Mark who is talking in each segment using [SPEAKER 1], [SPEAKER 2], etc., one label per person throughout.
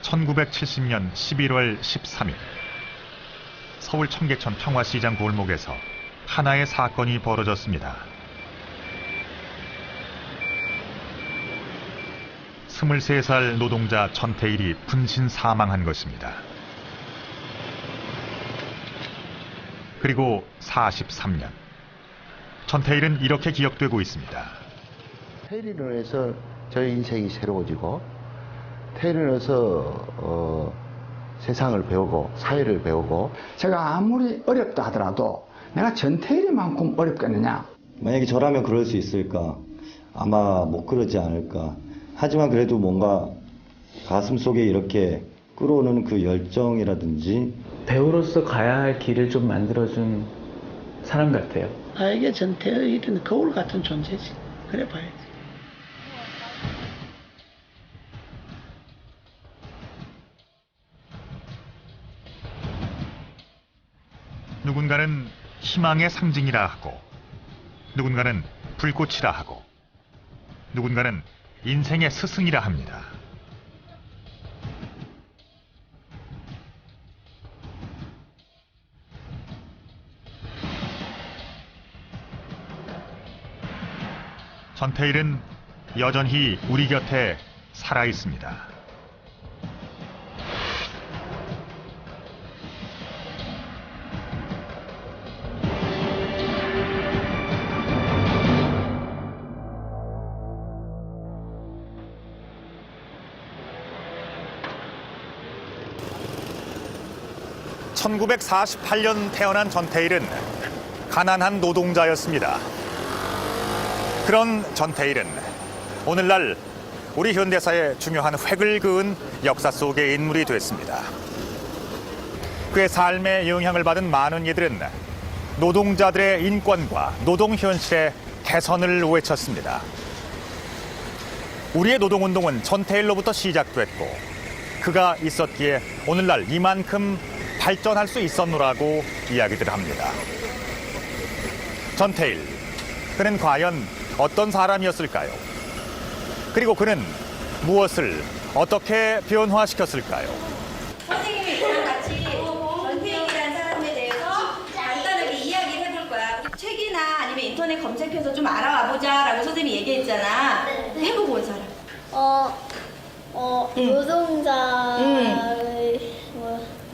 [SPEAKER 1] 1970년 11월 13일 서울 청계천 평화시장 골목에서 하나의 사건이 벌어졌습니다. 23살 노동자 전태일이 분신 사망한 것입니다. 그리고 43년, 전태일은 이렇게 기억되고 있습니다.
[SPEAKER 2] 태일이로 해서 저의 인생이 새로워지고, 태일이로 해서 세상을 배우고 사회를 배우고.
[SPEAKER 3] 제가 아무리 어렵다 하더라도 내가 전태일이만큼 어렵겠느냐.
[SPEAKER 4] 만약에 저라면 그럴 수 있을까? 아마 못 그러지 않을까. 하지만 그래도 뭔가 가슴속에 이렇게 끌어오는 그 열정이라든지
[SPEAKER 5] 배우로서 가야 할 길을 좀 만들어준 사람 같아요.
[SPEAKER 6] 나에게 전태일은 거울 같은 존재지. 그래 봐야지.
[SPEAKER 1] 누군가는 희망의 상징이라 하고, 누군가는 불꽃이라 하고, 누군가는 인생의 스승이라 합니다. 전태일은 여전히 우리 곁에 살아 있습니다. (1948년) 태어난 전태일은 가난한 노동자였습니다. 그런 전태일은 오늘날 우리 현대사의 중요한 획을 그은 역사 속의 인물이 됐습니다. 그의 삶에 영향을 받은 많은 이들은 노동자들의 인권과 노동 현실의 개선을 외쳤습니다. 우리의 노동운동은 전태일로부터 시작됐고, 그가 있었기에 오늘날 이만큼 발전할 수 있었노라고 이야기들 합니다. 전태일, 그는 과연 어떤 사람이었을까요? 그리고 그는 무엇을 어떻게 변화시켰을까요?
[SPEAKER 7] 선생님이 저랑 같이 전태일이라는 사람에 대해서 간단하게 이야기를 해볼 거야. 책이나 아니면 인터넷 검색해서 좀 알아와보자라고 선생님이 얘기했잖아. 해보고 온 사람.
[SPEAKER 8] 노동자의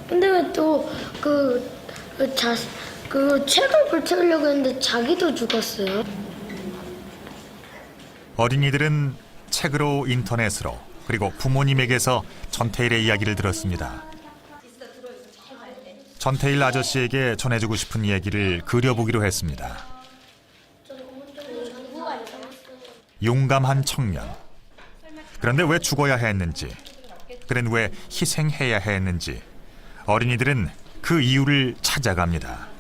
[SPEAKER 8] 근데 왜 또 그 책을 불태우려고 했는데 자기도 죽었어요?
[SPEAKER 1] 어린이들은 책으로, 인터넷으로, 그리고 부모님에게서 전태일의 이야기를 들었습니다. 전태일 아저씨에게 전해주고 싶은 얘기를 그려보기로 했습니다. 용감한 청년. 그런데 왜 죽어야 했는지, 그는 왜 희생해야 했는지, 어린이들은 그 이유를 찾아갑니다.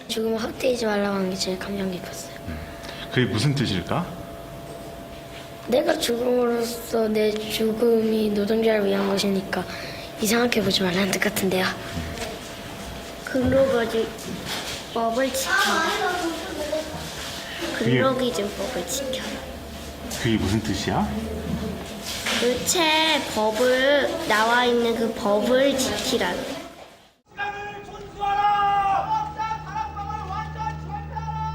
[SPEAKER 8] 죽음을 헛되이지 말라고 하는 게 제일 감명 깊었어요.
[SPEAKER 9] 그게 무슨 뜻일까?
[SPEAKER 8] 내가 죽음으로써 내 죽음이 노동자를 위한 것이니까 이상하게 보지 말라는 뜻 같은데요. 근로기준법을 지켜라. 근로기준법을 지켜라.
[SPEAKER 9] 그게 무슨 뜻이야?
[SPEAKER 8] 그 법을 나와 있는 그 법을 지키라는.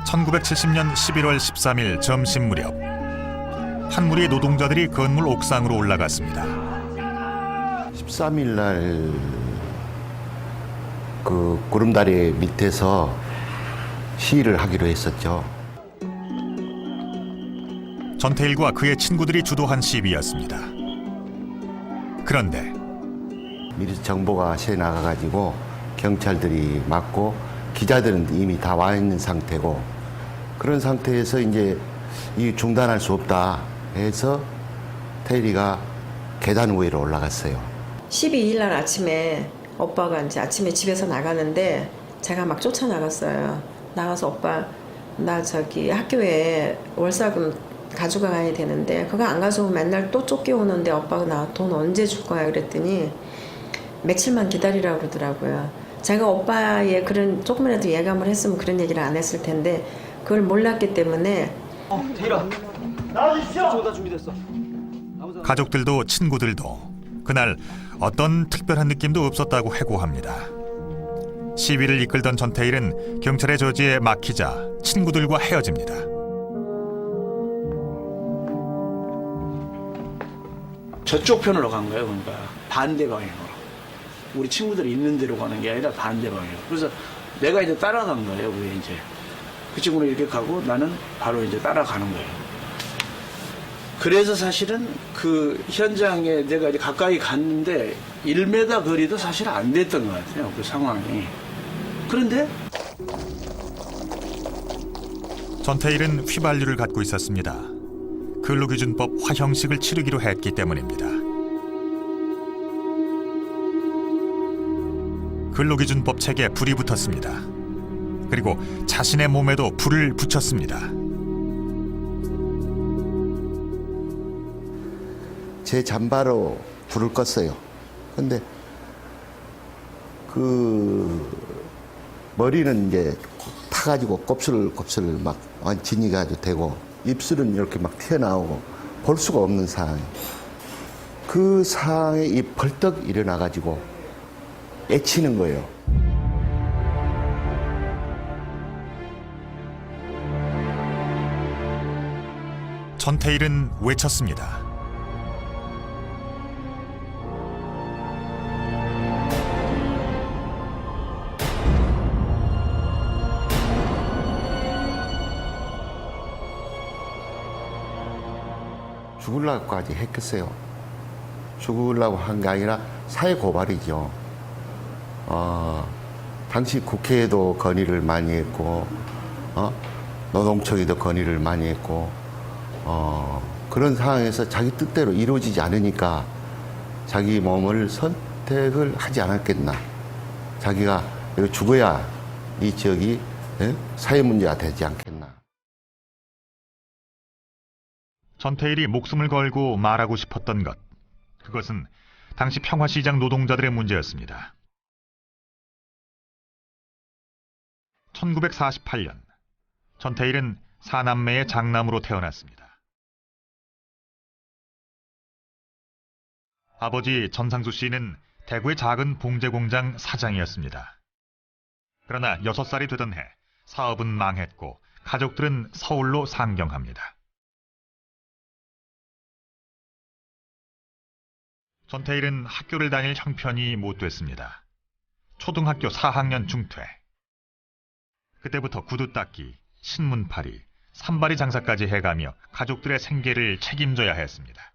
[SPEAKER 1] 1970년 11월 13일 점심 무렵, 한 무리의 노동자들이 건물 옥상으로 올라갔습니다.
[SPEAKER 2] 13일 날 그 구름다리 밑에서 시위를 하기로 했었죠.
[SPEAKER 1] 전태일과 그의 친구들이 주도한 시위였습니다. 그런데
[SPEAKER 2] 미리 정보가 새 나가가지고 경찰들이 막고, 기자들은 이미 다 와 있는 상태고, 그런 상태에서 이제 이 중단할 수 없다 해서 태일이가 계단 위로 올라갔어요.
[SPEAKER 10] 12일 날 아침에 오빠가 이제 아침에 집에서 나가는데 제가 막 쫓아나갔어요. 나가서 오빠 나 저기 학교에 월사금 가져가야 되는데 그거 안 가져오면 맨날 또 쫓겨오는데 오빠가 나 돈 언제 줄 거야 그랬더니 며칠만 기다리라고 그러더라고요. 제가 오빠의 그런 조금이라도 예감을 했으면 그런 얘기를 안 했을 텐데 그걸 몰랐기 때문에.
[SPEAKER 1] 가족들도 친구들도 그날 어떤 특별한 느낌도 없었다고 해고합니다. 시위를 이끌던 전태일은 경찰의 저지에 막히자 친구들과 헤어집니다.
[SPEAKER 11] 저쪽 편으로 간 거예요. 그러니까 반대 방향으로. 우리 친구들이 있는 데로 가는 게 아니라 반대 방향으로. 그래서 내가 이제 따라간 거예요. 그게 이제 그 친구는 이렇게 가고 나는 바로 이제 따라가는 거예요. 그래서 사실은 그 현장에 내가 이제 가까이 갔는데 1m 거리도 사실 안 됐던 것 같아요. 그 상황이. 그런데
[SPEAKER 1] 전태일은 휘발유를 갖고 있었습니다. 근로기준법 화형식을 치르기로 했기 때문입니다. 근로기준법 책에 불이 붙었습니다. 그리고 자신의 몸에도 불을 붙였습니다.
[SPEAKER 2] 제 잠바로 불을 껐어요. 근데 그 머리는 이제 타가지고 곱슬곱슬 막 진이 가지고 되고 입술은 이렇게 막 튀어나오고 볼 수가 없는 상황. 그 상황에 이 벌떡 일어나가지고 애치는 거예요.
[SPEAKER 1] 전태일은 외쳤습니다.
[SPEAKER 2] 죽으려고까지 했겠어요. 죽으려고 한 게 아니라 사회 고발이죠. 당시 국회에도 건의를 많이 했고, 노동청에도 건의를 많이 했고, 그런 상황에서 자기 뜻대로 이루어지지 않으니까 자기 몸을 선택을 하지 않았겠나. 자기가 이거 죽어야 이 지역이 사회 문제가 되지 않겠나.
[SPEAKER 1] 전태일이 목숨을 걸고 말하고 싶었던 것, 그것은 당시 평화시장 노동자들의 문제였습니다. 1948년 전태일은 사남매의 장남으로 태어났습니다. 아버지 전상수 씨는 대구의 작은 봉제공장 사장이었습니다. 그러나 6살이 되던 해 사업은 망했고 가족들은 서울로 상경합니다. 전태일은 학교를 다닐 형편이 못 됐습니다. 초등학교 4학년 중퇴. 그때부터 구두 닦기, 신문팔이, 산발이 장사까지 해가며 가족들의 생계를 책임져야 했습니다.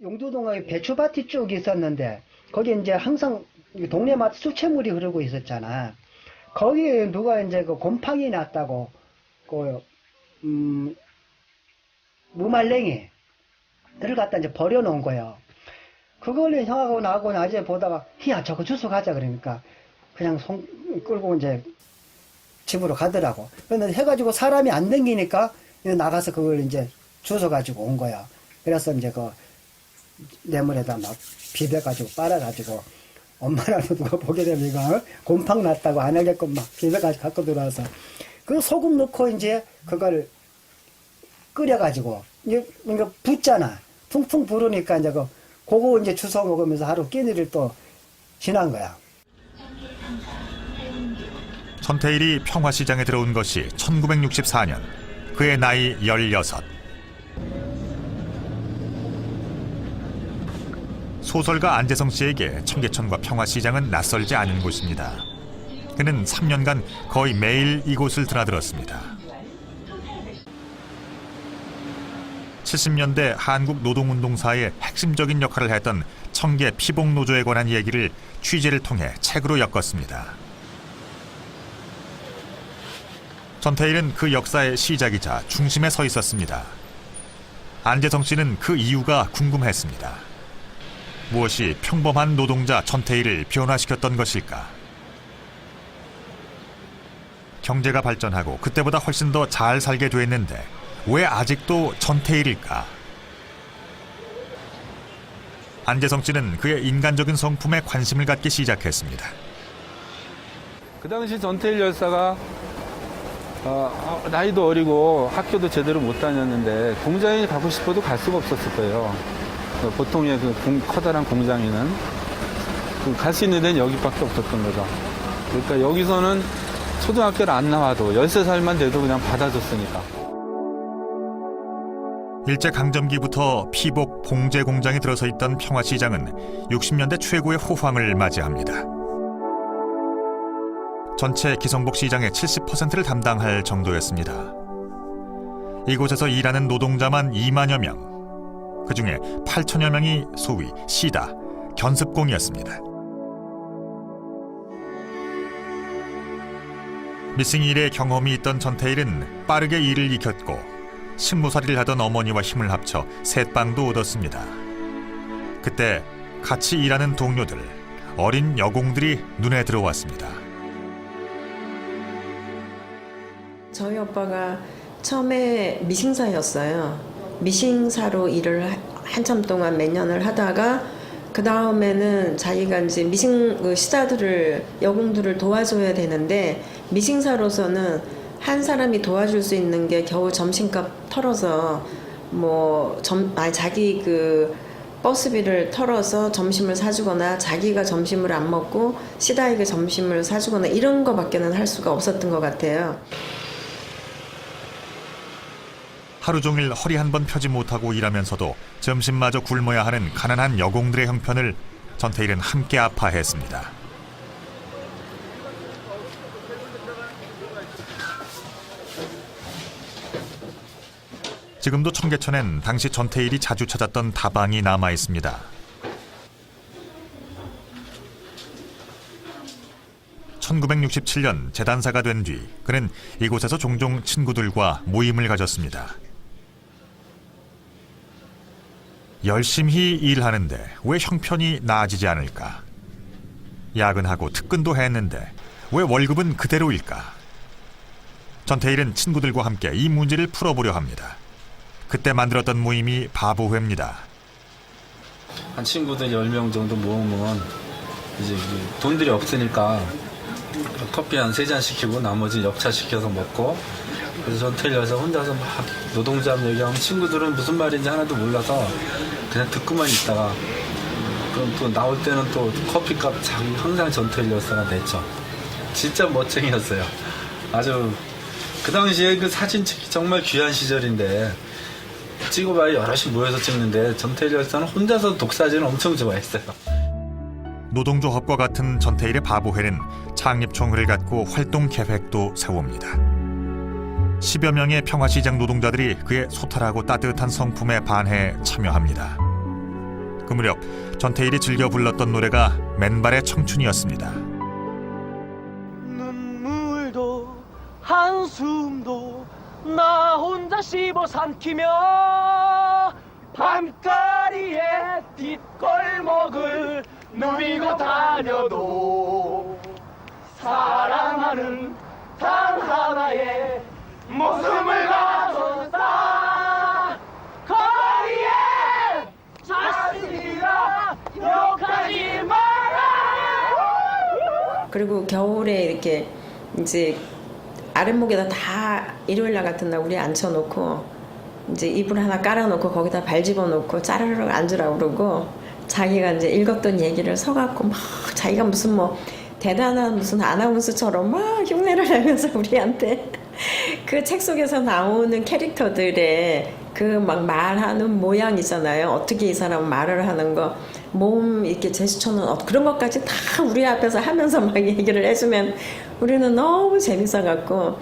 [SPEAKER 12] 용두동에 배추밭이 쭉 있었는데 거기 이제 항상 동네마다 수채물이 흐르고 있었잖아. 거기에 누가 이제 그 곰팡이 났다고 무말랭이 를 갖다 이제 버려놓은 거예요. 그걸 형하고 나하고 낮에 보다가 야 저거 주워 가자 그러니까 그냥 손 끌고 이제 집으로 가더라고. 그런데 해가지고 사람이 안 댕기니까 나가서 그걸 이제 주워 가지고 온 거야. 그래서 이제 그 뇌물에다 막 비벼가지고 빨아가지고 엄마라도 누가 보게 되면 이거 곰팡 났다고 안 하겠고 막 비벼가지고 갖고 들어와서 그 소금 넣고 이제 그걸 끓여가지고 이게 붓잖아. 퉁퉁 부르니까 이제 그거 이제 주워 먹으면서 하루 끼니를 또 지난 거야.
[SPEAKER 1] 전태일이 평화시장에 들어온 것이 1964년. 그의 나이 16. 소설가 안재성 씨에게 청계천과 평화시장은 낯설지 않은 곳입니다. 그는 3년간 거의 매일 이곳을 드나들었습니다. 70년대 한국 노동운동사의 핵심적인 역할을 했던 청계 피복노조에 관한 얘기를 취재를 통해 책으로 엮었습니다. 전태일은 그 역사의 시작이자 중심에 서 있었습니다. 안재성 씨는 그 이유가 궁금했습니다. 무엇이 평범한 노동자 전태일을 변화시켰던 것일까? 경제가 발전하고 그때보다 훨씬 더 잘 살게 됐는데 왜 아직도 전태일일까? 안재성 씨는 그의 인간적인 성품에 관심을 갖기 시작했습니다.
[SPEAKER 13] 그 당시 전태일 열사가 나이도 어리고 학교도 제대로 못 다녔는데 공장에 가고 싶어도 갈 수가 없었을 거예요. 보통의 커다란 공장에는 갈 수 있는 데는 여기밖에 없었던 거죠. 그러니까 여기서는 초등학교를 안 나와도 13살만 돼도 그냥 받아줬으니까.
[SPEAKER 1] 일제강점기부터 피복 봉제 공장이 들어서 있던 평화시장은 60년대 최고의 호황을 맞이합니다. 전체 기성복 시장의 70%를 담당할 정도였습니다. 이곳에서 일하는 노동자만 2만여 명, 그중에 8천여 명이 소위 시다, 견습공이었습니다. 미싱일의 경험이 있던 전태일은 빠르게 일을 익혔고 식모살이를 하던 어머니와 힘을 합쳐 셋방도 얻었습니다. 그때 같이 일하는 동료들, 어린 여공들이 눈에 들어왔습니다.
[SPEAKER 10] 저희 오빠가 처음에 미싱사였어요. 미싱사로 일을 한참 동안 몇 년을 하다가 그 다음에는 자기가 이제 시다들을 여공들을 도와줘야 되는데 미싱사로서는 한 사람이 도와줄 수 있는 게 겨우 점심값 털어서 자기 버스비를 털어서 점심을 사주거나 자기가 점심을 안 먹고 시다에게 점심을 사주거나 이런 거밖에는 할 수가 없었던 것 같아요.
[SPEAKER 1] 하루 종일 허리 한 번 펴지 못하고 일하면서도 점심마저 굶어야 하는 가난한 여공들의 형편을 전태일은 함께 아파했습니다. 지금도 청계천엔 당시 전태일이 자주 찾았던 다방이 남아 있습니다. (1967년) 재단사가 된 뒤 그는 이곳에서 종종 친구들과 모임을 가졌습니다. 열심히 일하는데 왜 형편이 나아지지 않을까? 야근하고 특근도 했는데 왜 월급은 그대로일까? 전태일은 친구들과 함께 이 문제를 풀어보려 합니다. 그때 만들었던 모임이 바보회입니다.
[SPEAKER 13] 한 친구들 10명 정도 모으면 이제 돈들이 없으니까 커피 한 3잔 시키고 나머지 엽차 시켜서 먹고, 그래서 전태일 여사 혼자서 막 노동자 얘기하면 친구들은 무슨 말인지 하나도 몰라서 그냥 듣고만 있다가 그럼 또 나올 때는 또 커피값 항상 전태일 여사가 냈죠. 진짜 멋쟁이였어요. 아주 그 당시에 그 사진 찍기 정말 귀한 시절인데 찍어봐야 여럿이 모여서 찍는데 전태일 여사는 혼자서 독사진을 엄청 좋아했어요.
[SPEAKER 1] 노동조합과 같은 전태일의 바보회는 창립총회를 갖고 활동 계획도 세웁니다. 10여 명의 평화시장 노동자들이 그의 소탈하고 따뜻한 성품에 반해 참여합니다. 그 무렵 전태일이 즐겨 불렀던 노래가 맨발의 청춘이었습니다.
[SPEAKER 14] 눈물도 한숨도 나 혼자 씹어 삼키며 밤거리에 뒷골목을 누비고 다녀도 사랑하는 단 하나의 목숨을 가졌다. 거리에 자식이라 욕하지 마라.
[SPEAKER 10] 그리고 겨울에 이렇게 이제 아랫목에다 다 일요일날 같은 날 우리 앉혀놓고 이제 이불 하나 깔아놓고 거기다 발 집어놓고 짜르르 앉으라고 그러고 자기가 이제 읽었던 얘기를 서갖고 막 자기가 무슨 대단한 무슨 아나운서처럼 막 흉내를 내면서 우리한테 그 책 속에서 나오는 캐릭터들의 그 막 말하는 모양 있잖아요. 어떻게 이 사람은 말을 하는 거, 몸 이렇게 제스처는 그런 것까지 다 우리 앞에서 하면서 막 얘기를 해주면 우리는 너무 재밌어갖고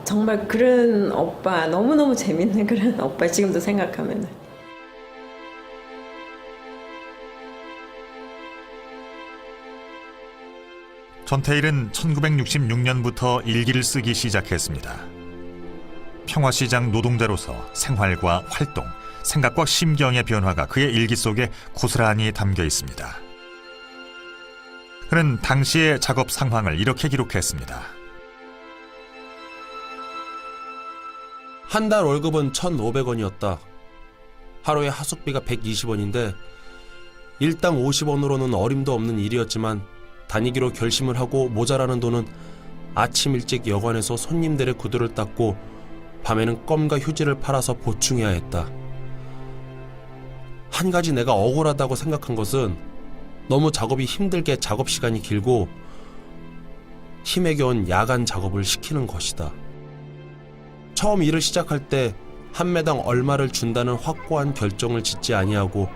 [SPEAKER 10] 정말 그런 오빠, 너무너무 재밌는 그런 오빠 지금도 생각하면.
[SPEAKER 1] 전태일은 1966년부터 일기를 쓰기 시작했습니다. 평화시장 노동자로서 생활과 활동, 생각과 심경의 변화가 그의 일기 속에 고스란히 담겨 있습니다. 그는 당시의 작업 상황을 이렇게 기록했습니다.
[SPEAKER 15] 한 달 월급은 1,500원이었다. 하루에 하숙비가 120원인데 일당 50원으로는 어림도 없는 일이었지만 다니기로 결심을 하고 모자라는 돈은 아침 일찍 여관에서 손님들의 구두를 닦고 밤에는 껌과 휴지를 팔아서 보충해야 했다. 한 가지 내가 억울하다고 생각한 것은 너무 작업이 힘들게 작업 시간이 길고 힘에 겨운 야간 작업을 시키는 것이다. 처음 일을 시작할 때 한 매당 얼마를 준다는 확고한 결정을 짓지 아니하고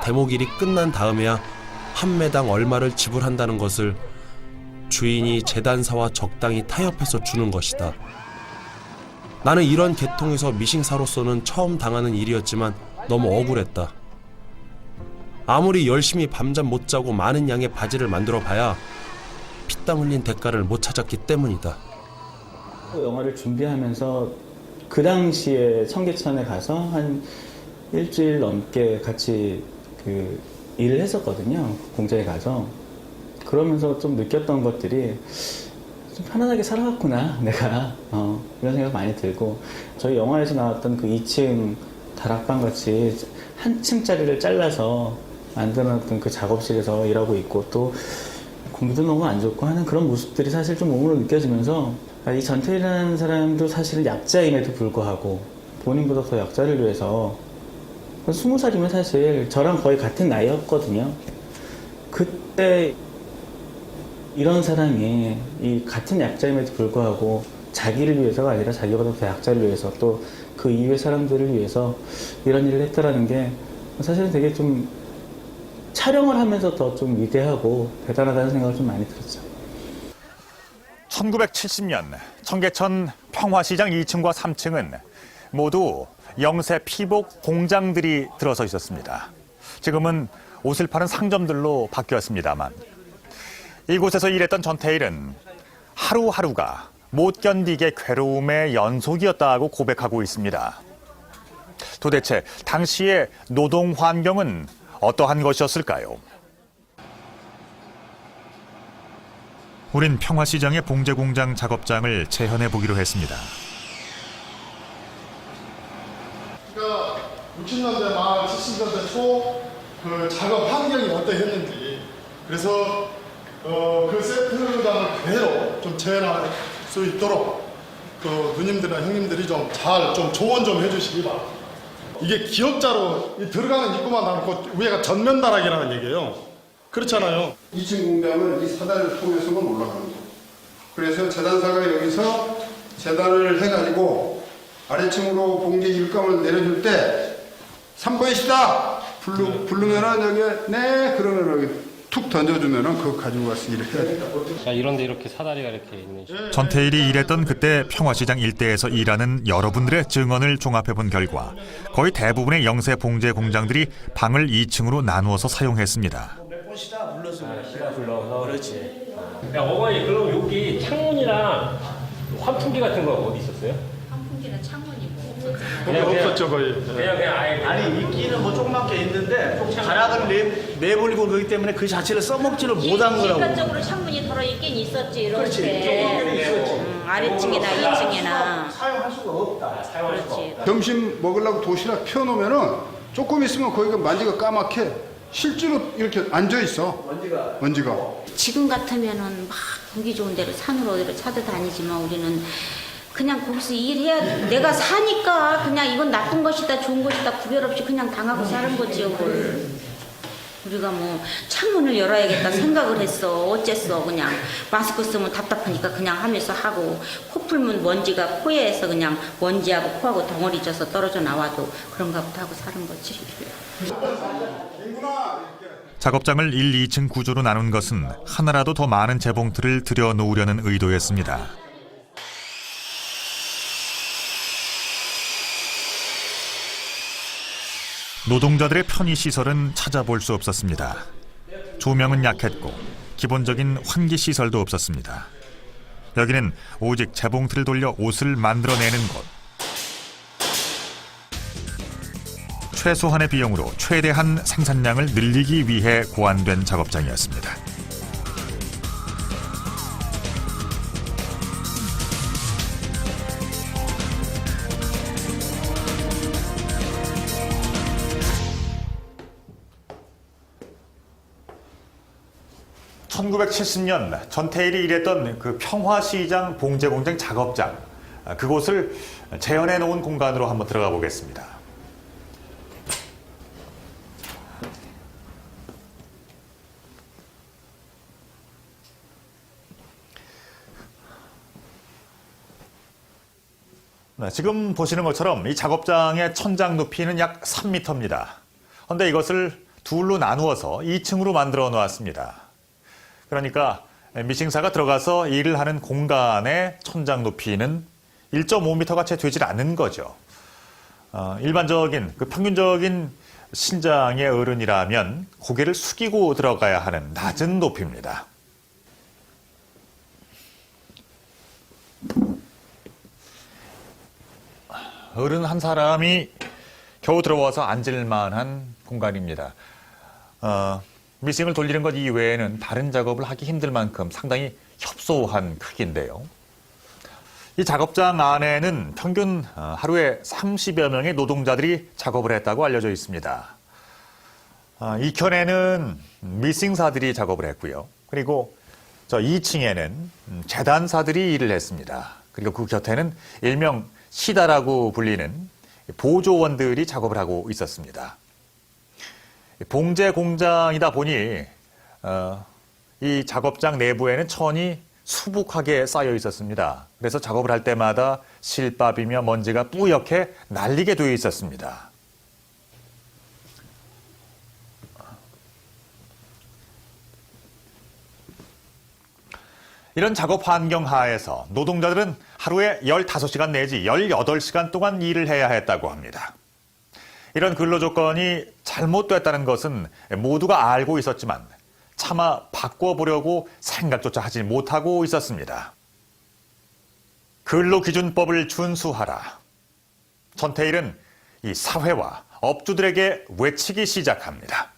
[SPEAKER 15] 대목일이 끝난 다음에야 한 매당 얼마를 지불한다는 것을 주인이 재단사와 적당히 타협해서 주는 것이다. 나는 이런 계통에서 미싱사로서는 처음 당하는 일이었지만 너무 억울했다. 아무리 열심히 밤잠 못 자고 많은 양의 바지를 만들어 봐야 피땀 흘린 대가를 못 찾았기 때문이다.
[SPEAKER 5] 영화를 준비하면서 그 당시에 청계천에 가서 한 일주일 넘게 같이 일을 했었거든요. 공장에 가서. 그러면서 좀 느꼈던 것들이 좀 편안하게 살아왔구나 내가 이런 생각 많이 들고, 저희 영화에서 나왔던 그 2층 다락방 같이 한 층짜리를 잘라서 만들어놨던 그 작업실에서 일하고 있고, 또 공기도 너무 안 좋고 하는 그런 모습들이 사실 좀 몸으로 느껴지면서, 이 전태일이라는 사람도 사실은 약자임에도 불구하고 본인보다 더 약자를 위해서, 20살이면 사실 저랑 거의 같은 나이였거든요. 그때 이런 사람이 이 같은 약자임에도 불구하고 자기를 위해서가 아니라 자기보다 더 약자를 위해서, 또 그 이외의 사람들을 위해서 이런 일을 했다라는 게 사실은 되게 좀 촬영을 하면서 더 좀 위대하고 대단하다는 생각을 좀 많이 들었죠.
[SPEAKER 1] 1970년 청계천 평화시장 2층과 3층은 모두 영세 피복 공장들이 들어서 있었습니다. 지금은 옷을 파는 상점들로 바뀌었습니다만, 이곳에서 일했던 전태일은 하루하루가 못 견디게 괴로움의 연속이었다고 고백하고 있습니다. 도대체 당시의 노동 환경은 어떠한 것이었을까요? 우린 평화시장의 봉제공장 작업장을 재현해 보기로 했습니다.
[SPEAKER 16] 그러니까 60년대 말 70년대 초 그 작업 환경이 어떠했는지, 그래서 그 세트장을 그대로 좀 재현할 수 있도록 그 누님들이나 형님들이 좀 잘 좀 조언 좀 해주시기 바랍니다. 이게 기역자로 들어가는 입구만 남고 위에가 전면 다락이라는 얘기예요. 그렇잖아요.
[SPEAKER 17] 2층 공장은 이 사단을 통해서만 올라가는 거예요. 그래서 재단사가 여기서 재단을 해가지고 아래층으로 봉제 일감을 내려줄 때 3번이시다 부르면은 여기 네 그러면 여기 툭 던져주면은 그거 가지고 가서 일을 해야 돼요.
[SPEAKER 18] 이런데 이렇게 사다리가 이렇게 있는.
[SPEAKER 1] 전태일이 일했던 그때 평화시장 일대에서 일하는 여러분들의 증언을 종합해본 결과 거의 대부분의 영세 봉제 공장들이 방을 2층으로 나누어서 사용했습니다.
[SPEAKER 18] 불러서. 그렇지. 야, 어머니, 그럼 여기 창문이랑 환풍기 같은 거 어디 있었어요?
[SPEAKER 7] 환풍기는 창문이 뭐 없었잖아요.
[SPEAKER 16] 그냥 없었죠 거의.
[SPEAKER 18] 그냥 아예.
[SPEAKER 11] 아니, 있기는 뭐 조그맣게 있는데 가락을 내버리고 그러기 때문에 그 자체를 써먹지를 못한 거라고.
[SPEAKER 7] 일반적으로 창문이 덜어 있긴 있었지. 이렇게.
[SPEAKER 11] 그렇지. 있었지.
[SPEAKER 7] 아래층이나 2층이나.
[SPEAKER 11] 사용할 수가 없다.
[SPEAKER 7] 그렇지.
[SPEAKER 17] 점심 먹으려고 도시락 펴놓으면은 조금 있으면 거기가 만지가 까맣게 실제로 이렇게 앉아있어. 먼지가.
[SPEAKER 7] 지금 같으면은 막 공기 좋은 데를 산으로 어디로 찾아다니지만 우리는 그냥 거기서 일해야, 내가 사니까 그냥 이건 나쁜 것이다 좋은 것이다 구별 없이 그냥 당하고 사는 거지. 그걸 우리가 뭐 창문을 열어야겠다 생각을 했어. 어쨌어. 그냥 마스크 쓰면 답답하니까 그냥 하면서 하고, 코 풀면 먼지가 코에서 그냥 먼지하고 코하고 덩어리 져서 떨어져 나와도 그런가 보다 하고 사는 거지.
[SPEAKER 1] 작업장을 1, 2층 구조로 나눈 것은 하나라도 더 많은 재봉틀을 들여놓으려는 의도였습니다. 노동자들의 편의시설은 찾아볼 수 없었습니다. 조명은 약했고 기본적인 환기시설도 없었습니다. 여기는 오직 재봉틀을 돌려 옷을 만들어내는 곳. 최소한의 비용으로 최대한 생산량을 늘리기 위해 고안된 작업장이었습니다. (1970년) 전태일이 일했던 그 평화시장 봉제공장 작업장, 그곳을 재현해 놓은 공간으로 한번 들어가 보겠습니다. 네, 지금 보시는 것처럼 이 작업장의 천장 높이는 약 3m입니다. 그런데 이것을 둘로 나누어서 2층으로 만들어 놓았습니다. 그러니까 미싱사가 들어가서 일을 하는 공간의 천장 높이는 1.5m가 채 되질 않는 거죠. 일반적인 평균적인 신장의 어른이라면 고개를 숙이고 들어가야 하는 낮은 높이입니다. 어른 한 사람이 겨우 들어와서 앉을 만한 공간입니다. 미싱을 돌리는 것 이외에는 다른 작업을 하기 힘들 만큼 상당히 협소한 크기인데요. 이 작업장 안에는 평균 하루에 30여 명의 노동자들이 작업을 했다고 알려져 있습니다. 이 켠에는 미싱사들이 작업을 했고요. 그리고 저 2층에는 재단사들이 일을 했습니다. 그리고 그 곁에는 일명 시다라고 불리는 보조원들이 작업을 하고 있었습니다. 봉제 공장이다 보니 이 작업장 내부에는 천이 수북하게 쌓여 있었습니다. 그래서 작업을 할 때마다 실밥이며 먼지가 뿌옇게 날리게 되어 있었습니다. 이런 작업 환경 하에서 노동자들은 하루에 15시간 내지 18시간 동안 일을 해야 했다고 합니다. 이런 근로 조건이 잘못됐다는 것은 모두가 알고 있었지만 차마 바꿔보려고 생각조차 하지 못하고 있었습니다. 근로기준법을 준수하라. 전태일은 이 사회와 업주들에게 외치기 시작합니다.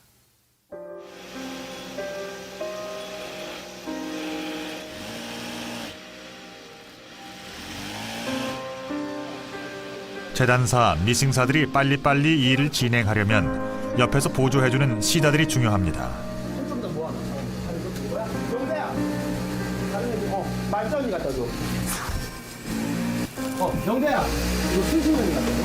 [SPEAKER 1] 재단사, 미싱사들이 빨리빨리 일을 진행하려면 옆에서 보조해주는 시다들이 중요합니다.
[SPEAKER 14] 말짱이 갖다 줘. 병대야, 이거 순수면이 갖다 줘.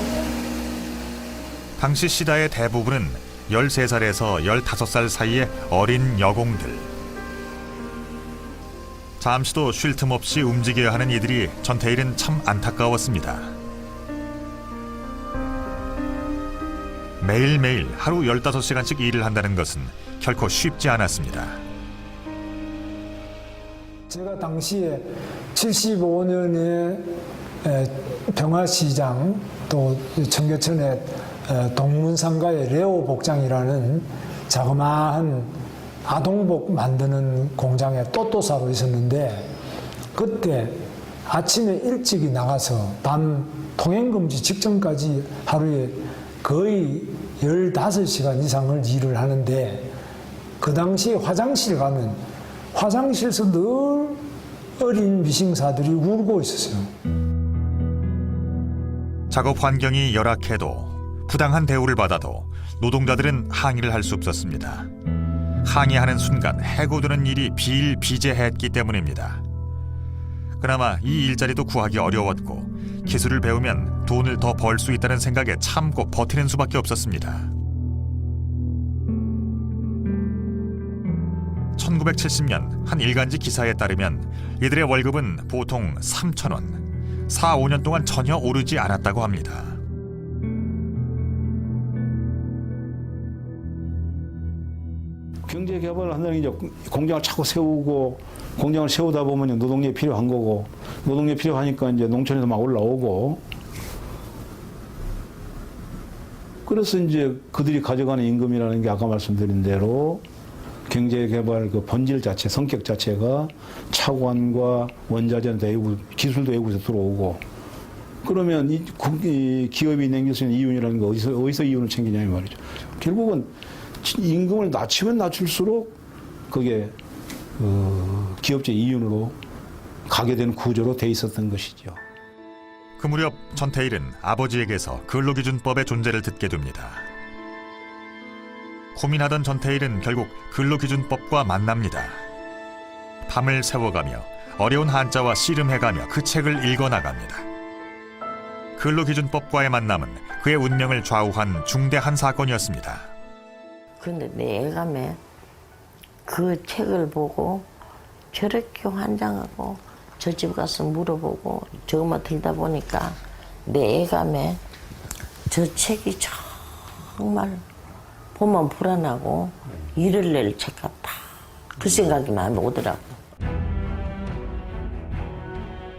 [SPEAKER 1] 당시 시다의 대부분은 13살에서 15살 사이의 어린 여공들. 잠시도 쉴 틈 없이 움직여야 하는 이들이 전태일은 참 안타까웠습니다. 매일매일 하루 15시간씩 일을 한다는 것은 결코 쉽지 않았습니다.
[SPEAKER 19] 제가 당시에 75년에 평화시장 또 청계천에 동문상가의 레오 복장이라는 자그마한 아동복 만드는 공장에 또또사로 있었는데 그때 아침에 일찍이 나가서 밤 통행금지 직전까지 하루에 거의 15시간 이상을 일을 하는데 그 당시에 화장실 가면 화장실에서 늘 어린 미싱사들이 울고 있었어요.
[SPEAKER 1] 작업 환경이 열악해도 부당한 대우를 받아도 노동자들은 항의를 할 수 없었습니다. 항의하는 순간 해고되는 일이 비일비재했기 때문입니다. 그나마 이 일자리도 구하기 어려웠고 기술을 배우면 돈을 더 벌 수 있다는 생각에 참고 버티는 수밖에 없었습니다. 1970년 한 일간지 기사에 따르면 이들의 월급은 보통 3,000원, 4, 5년 동안 전혀 오르지 않았다고 합니다.
[SPEAKER 11] 경제 개발을 한다는 게 이제 공장을 자꾸 세우고 공장을 세우다 보면 노동력이 필요한 거고 노동력이 필요하니까 이제 농촌에서 막 올라오고 그래서 이제 그들이 가져가는 임금이라는 게 아까 말씀드린 대로 경제 개발 그 본질 자체, 성격 자체가 차관과 원자재는 외부, 기술도 외국에서 들어오고 그러면 이 기업이 남길 수 있는 이윤이라는 게 어디서 이윤을 챙기냐 이 말이죠. 결국은 임금을 낮추면 낮출수록 그게 기업적 이윤으로 가게 되는 구조로 돼 있었던 것이죠.
[SPEAKER 1] 그 무렵 전태일은 아버지에게서 근로기준법의 존재를 듣게 됩니다. 고민하던 전태일은 결국 근로기준법과 만납니다. 밤을 새워가며 어려운 한자와 씨름해가며 그 책을 읽어나갑니다. 근로기준법과의 만남은 그의 운명을 좌우한 중대한 사건이었습니다.
[SPEAKER 20] 그런데 내 애감에 그 책을 보고 저렇게 환장하고 저 집 가서 물어보고 저것만 들다 보니까 내 애감에 저 책이 정말 보면 불안하고 일을 낼 책 같다. 그 생각이 마음에 오더라고.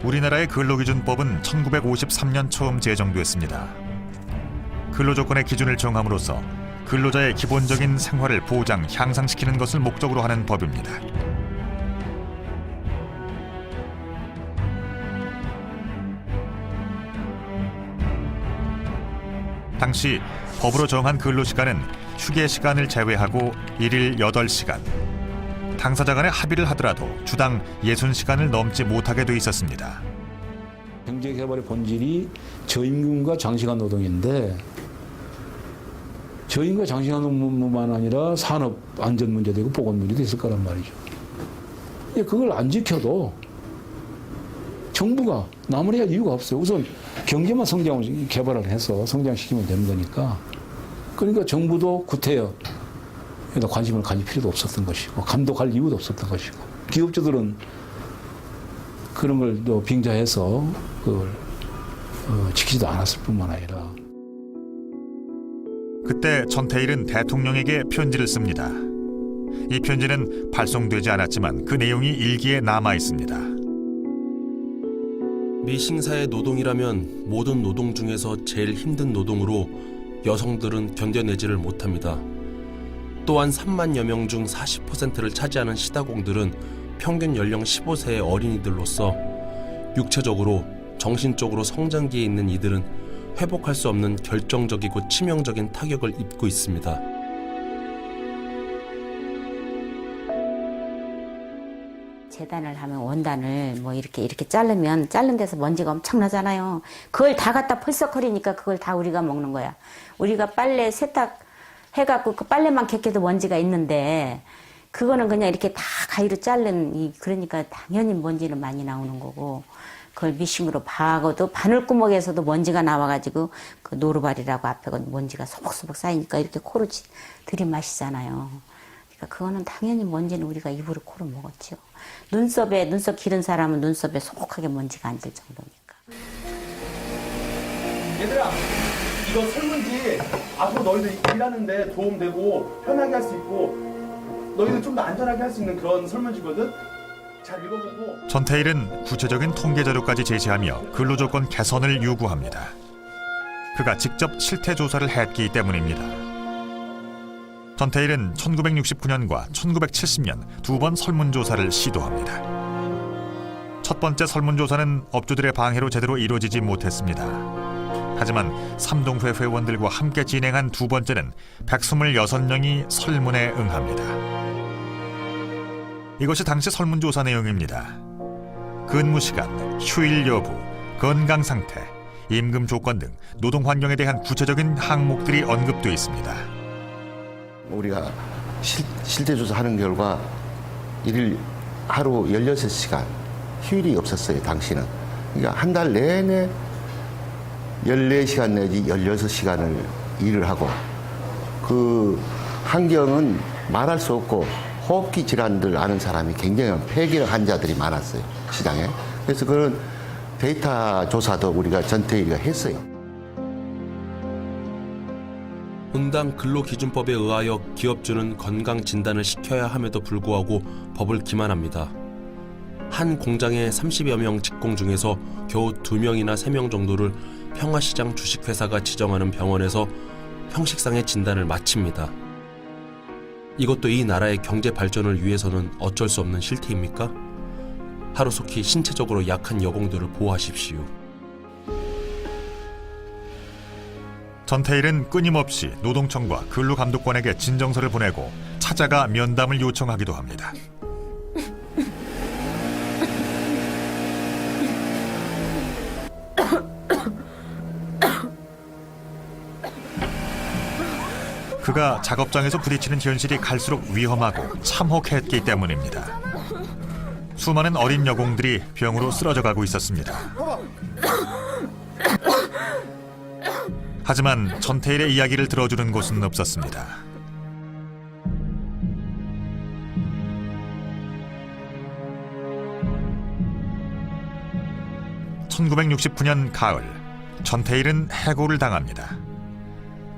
[SPEAKER 1] 우리나라의 근로기준법은 1953년 처음 제정됐습니다. 근로조건의 기준을 정함으로써 근로자의 기본적인 생활을 보장, 향상시키는 것을 목적으로 하는 법입니다. 당시 법으로 정한 근로시간은 휴게 시간을 제외하고 일일 8시간, 당사자 간에 합의를 하더라도 주당 60시간을 넘지 못하게 돼 있었습니다.
[SPEAKER 21] 경제개발의 본질이 저임금과 장시간 노동인데 저임금과 장시간 노동뿐만 아니라 산업 안전 문제도 있고 보건 문제도 있을 거란 말이죠. 그걸 안 지켜도 정부가 남을 해야 할 이유가 없어요. 우선 경제만 성장을 개발을 해서 성장시키면 되는 거니까. 그러니까 정부도 구태여 관심을 가질 필요도 없었던 것이고 감독할 이유도 없었던 것이고 기업주들은 그런 걸 또 빙자해서 그걸 지키지도 않았을 뿐만 아니라.
[SPEAKER 1] 그때 전태일은 대통령에게 편지를 씁니다. 이 편지는 발송되지 않았지만 그 내용이 일기에 남아 있습니다.
[SPEAKER 15] 미 싱사의 노동이라면 모든 노동 중에서 제일 힘든 노동으로 여성들은 견뎌내지를 못합니다. 또한 3만여 명 중 40%를 차지하는 시다공들은 평균 연령 15세의 어린이들로서 육체적으로, 정신적으로 성장기에 있는 이들은 회복할 수 없는 결정적이고 치명적인 타격을 입고 있습니다.
[SPEAKER 22] 재단을 하면 원단을 뭐 이렇게 자르면 자른 데서 먼지가 엄청나잖아요. 그걸 다 갖다 펄썩거리니까 그걸 다 우리가 먹는 거야. 우리가 빨래 세탁 해갖고 그 빨래만 벗겨도 먼지가 있는데 그거는 그냥 이렇게 다 가위로 자른 그러니까 당연히 먼지는 많이 나오는 거고 그걸 미싱으로 박아도 바늘구멍에서도 먼지가 나와가지고 그 노루발이라고 앞에 먼지가 소복소복 쌓이니까 이렇게 코로 들이마시잖아요. 그러니까 그거는 당연히 먼지는 우리가 입으로 코로 먹었죠. 눈썹 기른 사람은 눈썹에 소복하게 먼지가 안 들 정도니까.
[SPEAKER 14] 얘들아, 이거 설문지 앞으로 너희들 일하는데 도움되고 편하게 할 수 있고 너희들 좀 더 안전하게 할 수 있는 그런 설문지거든? 잘 읽어보고.
[SPEAKER 1] 전태일은 구체적인 통계 자료까지 제시하며 근로조건 개선을 요구합니다. 그가 직접 실태 조사를 했기 때문입니다. 전태일은 1969년과 1970년 두 번 설문조사를 시도합니다. 첫 번째 설문조사는 업주들의 방해로 제대로 이루어지지 못했습니다. 하지만 삼동회 회원들과 함께 진행한 두 번째는 126명이 설문에 응합니다. 이것이 당시 설문조사 내용입니다. 근무시간, 휴일 여부, 건강상태, 임금 조건 등 노동 환경에 대한 구체적인 항목들이 언급되어 있습니다.
[SPEAKER 2] 우리가 실태조사 하는 결과 일일 하루 16시간 휴일이 없었어요. 당시는. 그러니까 한 달 내내 14시간 내지 16시간을 일을 하고 그 환경은 말할 수 없고 호흡기 질환들 아는 사람이 굉장히 폐기력 환자들이 많았어요. 시장에. 그래서 그런 데이터 조사도 우리가 전태일이가 했어요.
[SPEAKER 15] 분당 근로기준법에 의하여 기업주는 건강진단을 시켜야 함에도 불구하고 법을 기만합니다. 한 공장의 30여 명 직공 중에서 겨우 2명이나 3명 정도를 평화시장 주식회사가 지정하는 병원에서 형식상의 진단을 마칩니다. 이것도 이 나라의 경제 발전을 위해서는 어쩔 수 없는 실태입니까? 하루속히 신체적으로 약한 여공들을 보호하십시오.
[SPEAKER 1] 전태일은 끊임없이 노동청과 근로감독관에게 진정서를 보내고 찾아가 면담을 요청하기도 합니다. 그가 작업장에서 부딪히는 현실이 갈수록 위험하고 참혹했기 때문입니다. 수많은 어린 여공들이 병으로 쓰러져 가고 있었습니다. 하지만 전태일의 이야기를 들어주는 곳은 없었습니다. (1969년) 가을, 전태일은 해고를 당합니다.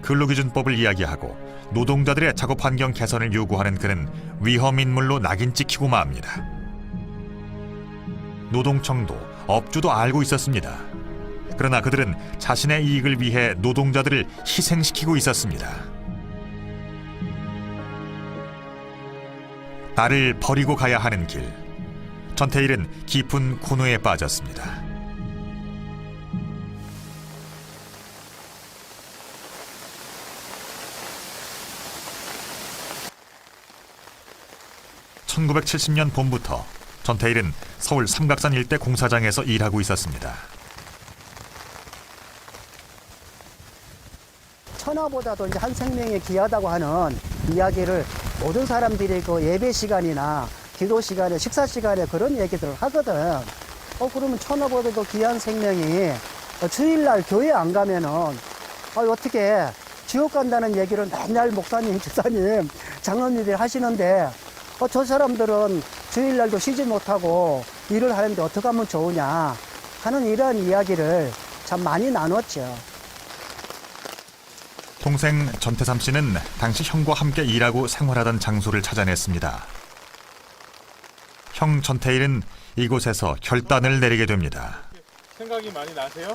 [SPEAKER 1] 근로기준법을 이야기하고 노동자들의 작업 환경 개선을 요구하는 그는 위험인물로 낙인 찍히고 맙니다. 노동청도 업주도 알고 있었습니다. 그러나 그들은 자신의 이익을 위해 노동자들을 희생시키고 있었습니다. 나를 버리고 가야 하는 길. 전태일은 깊은 고뇌에 빠졌습니다. (1970년) 봄부터 전태일은 서울 삼각산 일대 공사장에서 일하고 있었습니다.
[SPEAKER 12] 천하보다도 이제 한 생명이 귀하다고 하는 이야기를 모든 사람들이 그 예배 시간이나 기도 시간에, 식사 시간에 그런 얘기들을 하거든. 그러면 천하보다도 귀한 생명이 주일날 교회 안 가면은 어떻게 지옥 간다는 얘기를 맨날 목사님, 집사님, 장로님들이 하시는데 저 사람들은 주일날도 쉬지 못하고 일을 하는데 어떻게 하면 좋으냐 하는 이러한 이야기를 참 많이 나눴죠.
[SPEAKER 1] 동생 전태삼 씨는 당시 형과 함께 일하고 생활하던 장소를 찾아냈습니다. 형 전태일은 이곳에서 결단을 내리게 됩니다.
[SPEAKER 9] 생각이 많이 나세요?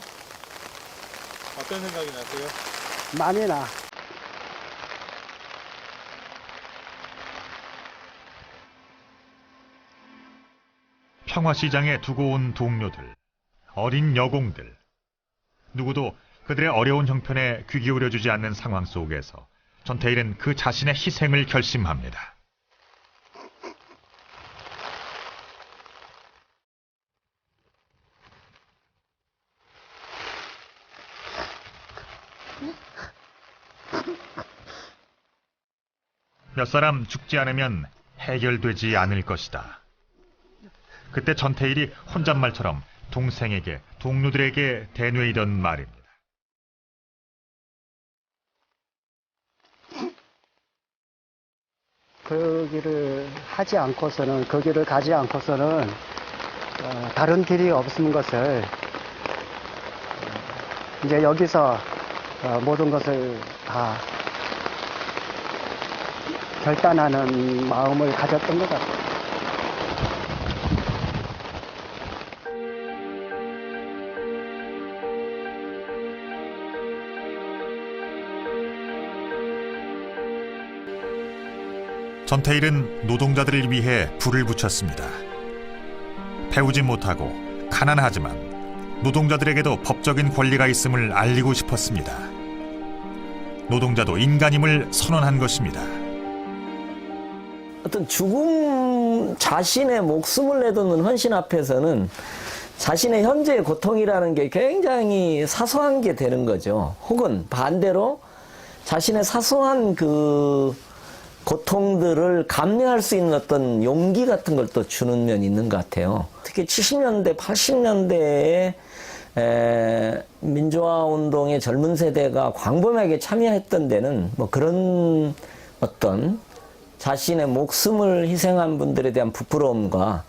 [SPEAKER 9] 어떤 생각이 나세요?
[SPEAKER 12] 많이 나.
[SPEAKER 1] 평화시장에 두고 온 동료들, 어린 여공들. 누구도 그들의 어려운 형편에 귀 기울여주지 않는 상황 속에서 전태일은 그 자신의 희생을 결심합니다. 몇 사람 죽지 않으면 해결되지 않을 것이다. 그때 전태일이 혼잣말처럼 동생에게, 동료들에게 대뇌이던 말입니다.
[SPEAKER 12] 그 길을 하지 않고서는, 그 길을 가지 않고서는 다른 길이 없는 것을 이제 여기서 모든 것을 다 결단하는 마음을 가졌던 것 같아요.
[SPEAKER 1] 전태일은 노동자들을 위해 불을 붙였습니다. 배우지 못하고 가난하지만 노동자들에게도 법적인 권리가 있음을 알리고 싶었습니다. 노동자도 인간임을 선언한 것입니다.
[SPEAKER 3] 어떤 죽음, 자신의 목숨을 내놓는 헌신 앞에서는 자신의 현재의 고통이라는 게 굉장히 사소한 게 되는 거죠. 혹은 반대로 자신의 사소한 그 고통들을 감내할 수 있는 어떤 용기 같은 걸 또 주는 면이 있는 것 같아요. 특히 70년대, 80년대에 민주화 운동의 젊은 세대가 광범위하게 참여했던 데는 뭐 그런 어떤 자신의 목숨을 희생한 분들에 대한 부끄러움과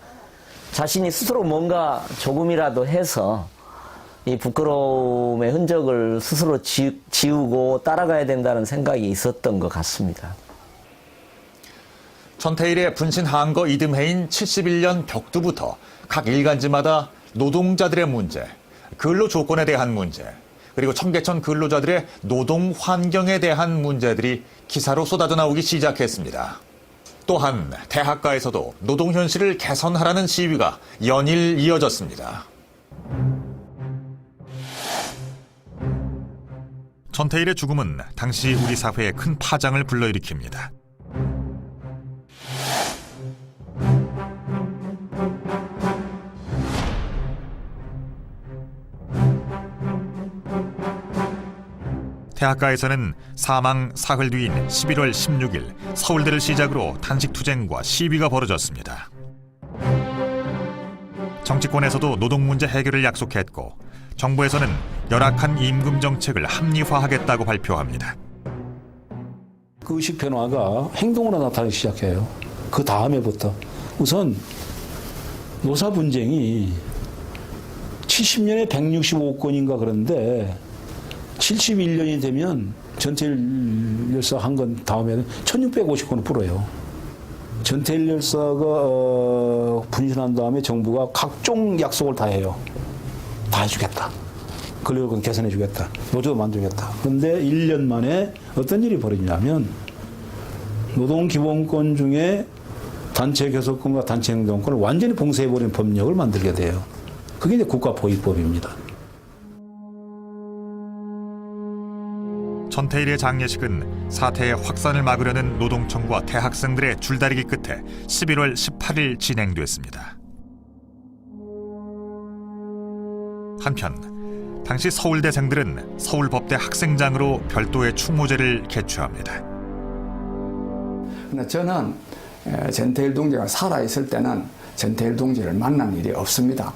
[SPEAKER 3] 자신이 스스로 뭔가 조금이라도 해서 이 부끄러움의 흔적을 스스로 지우고 따라가야 된다는 생각이 있었던 것 같습니다.
[SPEAKER 1] 전태일의 분신 항거 이듬해인 71년 벽두부터 각 일간지마다 노동자들의 문제, 근로 조건에 대한 문제, 그리고 청계천 근로자들의 노동 환경에 대한 문제들이 기사로 쏟아져 나오기 시작했습니다. 또한 대학가에서도 노동 현실을 개선하라는 시위가 연일 이어졌습니다. 전태일의 죽음은 당시 우리 사회에 큰 파장을 불러일으킵니다. 대학가에서는 사망 사흘 뒤인 11월 16일 서울대를 시작으로 단식투쟁과 시위가 벌어졌습니다. 정치권에서도 노동 문제 해결을 약속했고 정부에서는 열악한 임금 정책을 합리화하겠다고 발표합니다.
[SPEAKER 21] 그 의식 변화가 행동으로 나타나기 시작해요. 그 다음에부터 우선 노사 분쟁이 70년에 165건인가 그런데 71년이 되면 전태일 열사 한 건 다음에는 1650건을 풀어요. 전태일 열사가 분신한 다음에 정부가 각종 약속을 다 해요. 다 해주겠다. 근로요건 개선해주겠다. 노조도 만들겠다. 그런데 1년 만에 어떤 일이 벌어지냐면 노동기본권 중에 단체 교섭권과 단체 행동권을 완전히 봉쇄해버린 법령을 만들게 돼요. 그게 이제 국가보위법입니다.
[SPEAKER 1] 전태일의 장례식은 사태의 확산을 막으려는 노동청과 대학생들의 줄다리기 끝에 11월 18일 진행됐습니다. 한편 당시 서울대생들은 서울법대 학생장으로 별도의 충무제를 개최합니다.
[SPEAKER 4] 저는 전태일 동지가 살아있을 때는 전태일 동지를 만난 일이 없습니다.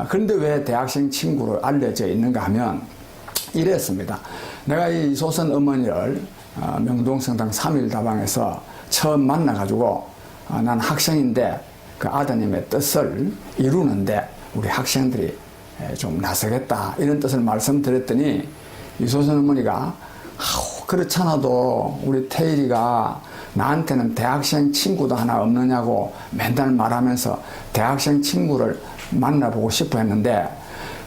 [SPEAKER 4] 그런데 왜 대학생 친구로 알려져 있는가 하면 이랬습니다. 내가 이 조선 어머니를 명동성당 3일 다방에서 처음 만나가지고 난 학생인데 그 아드님의 뜻을 이루는데 우리 학생들이 좀 나서겠다 이런 뜻을 말씀드렸더니 이 조선 어머니가 그렇잖아도 우리 태일이가 나한테는 대학생 친구도 하나 없느냐고 맨날 말하면서 대학생 친구를 만나보고 싶어 했는데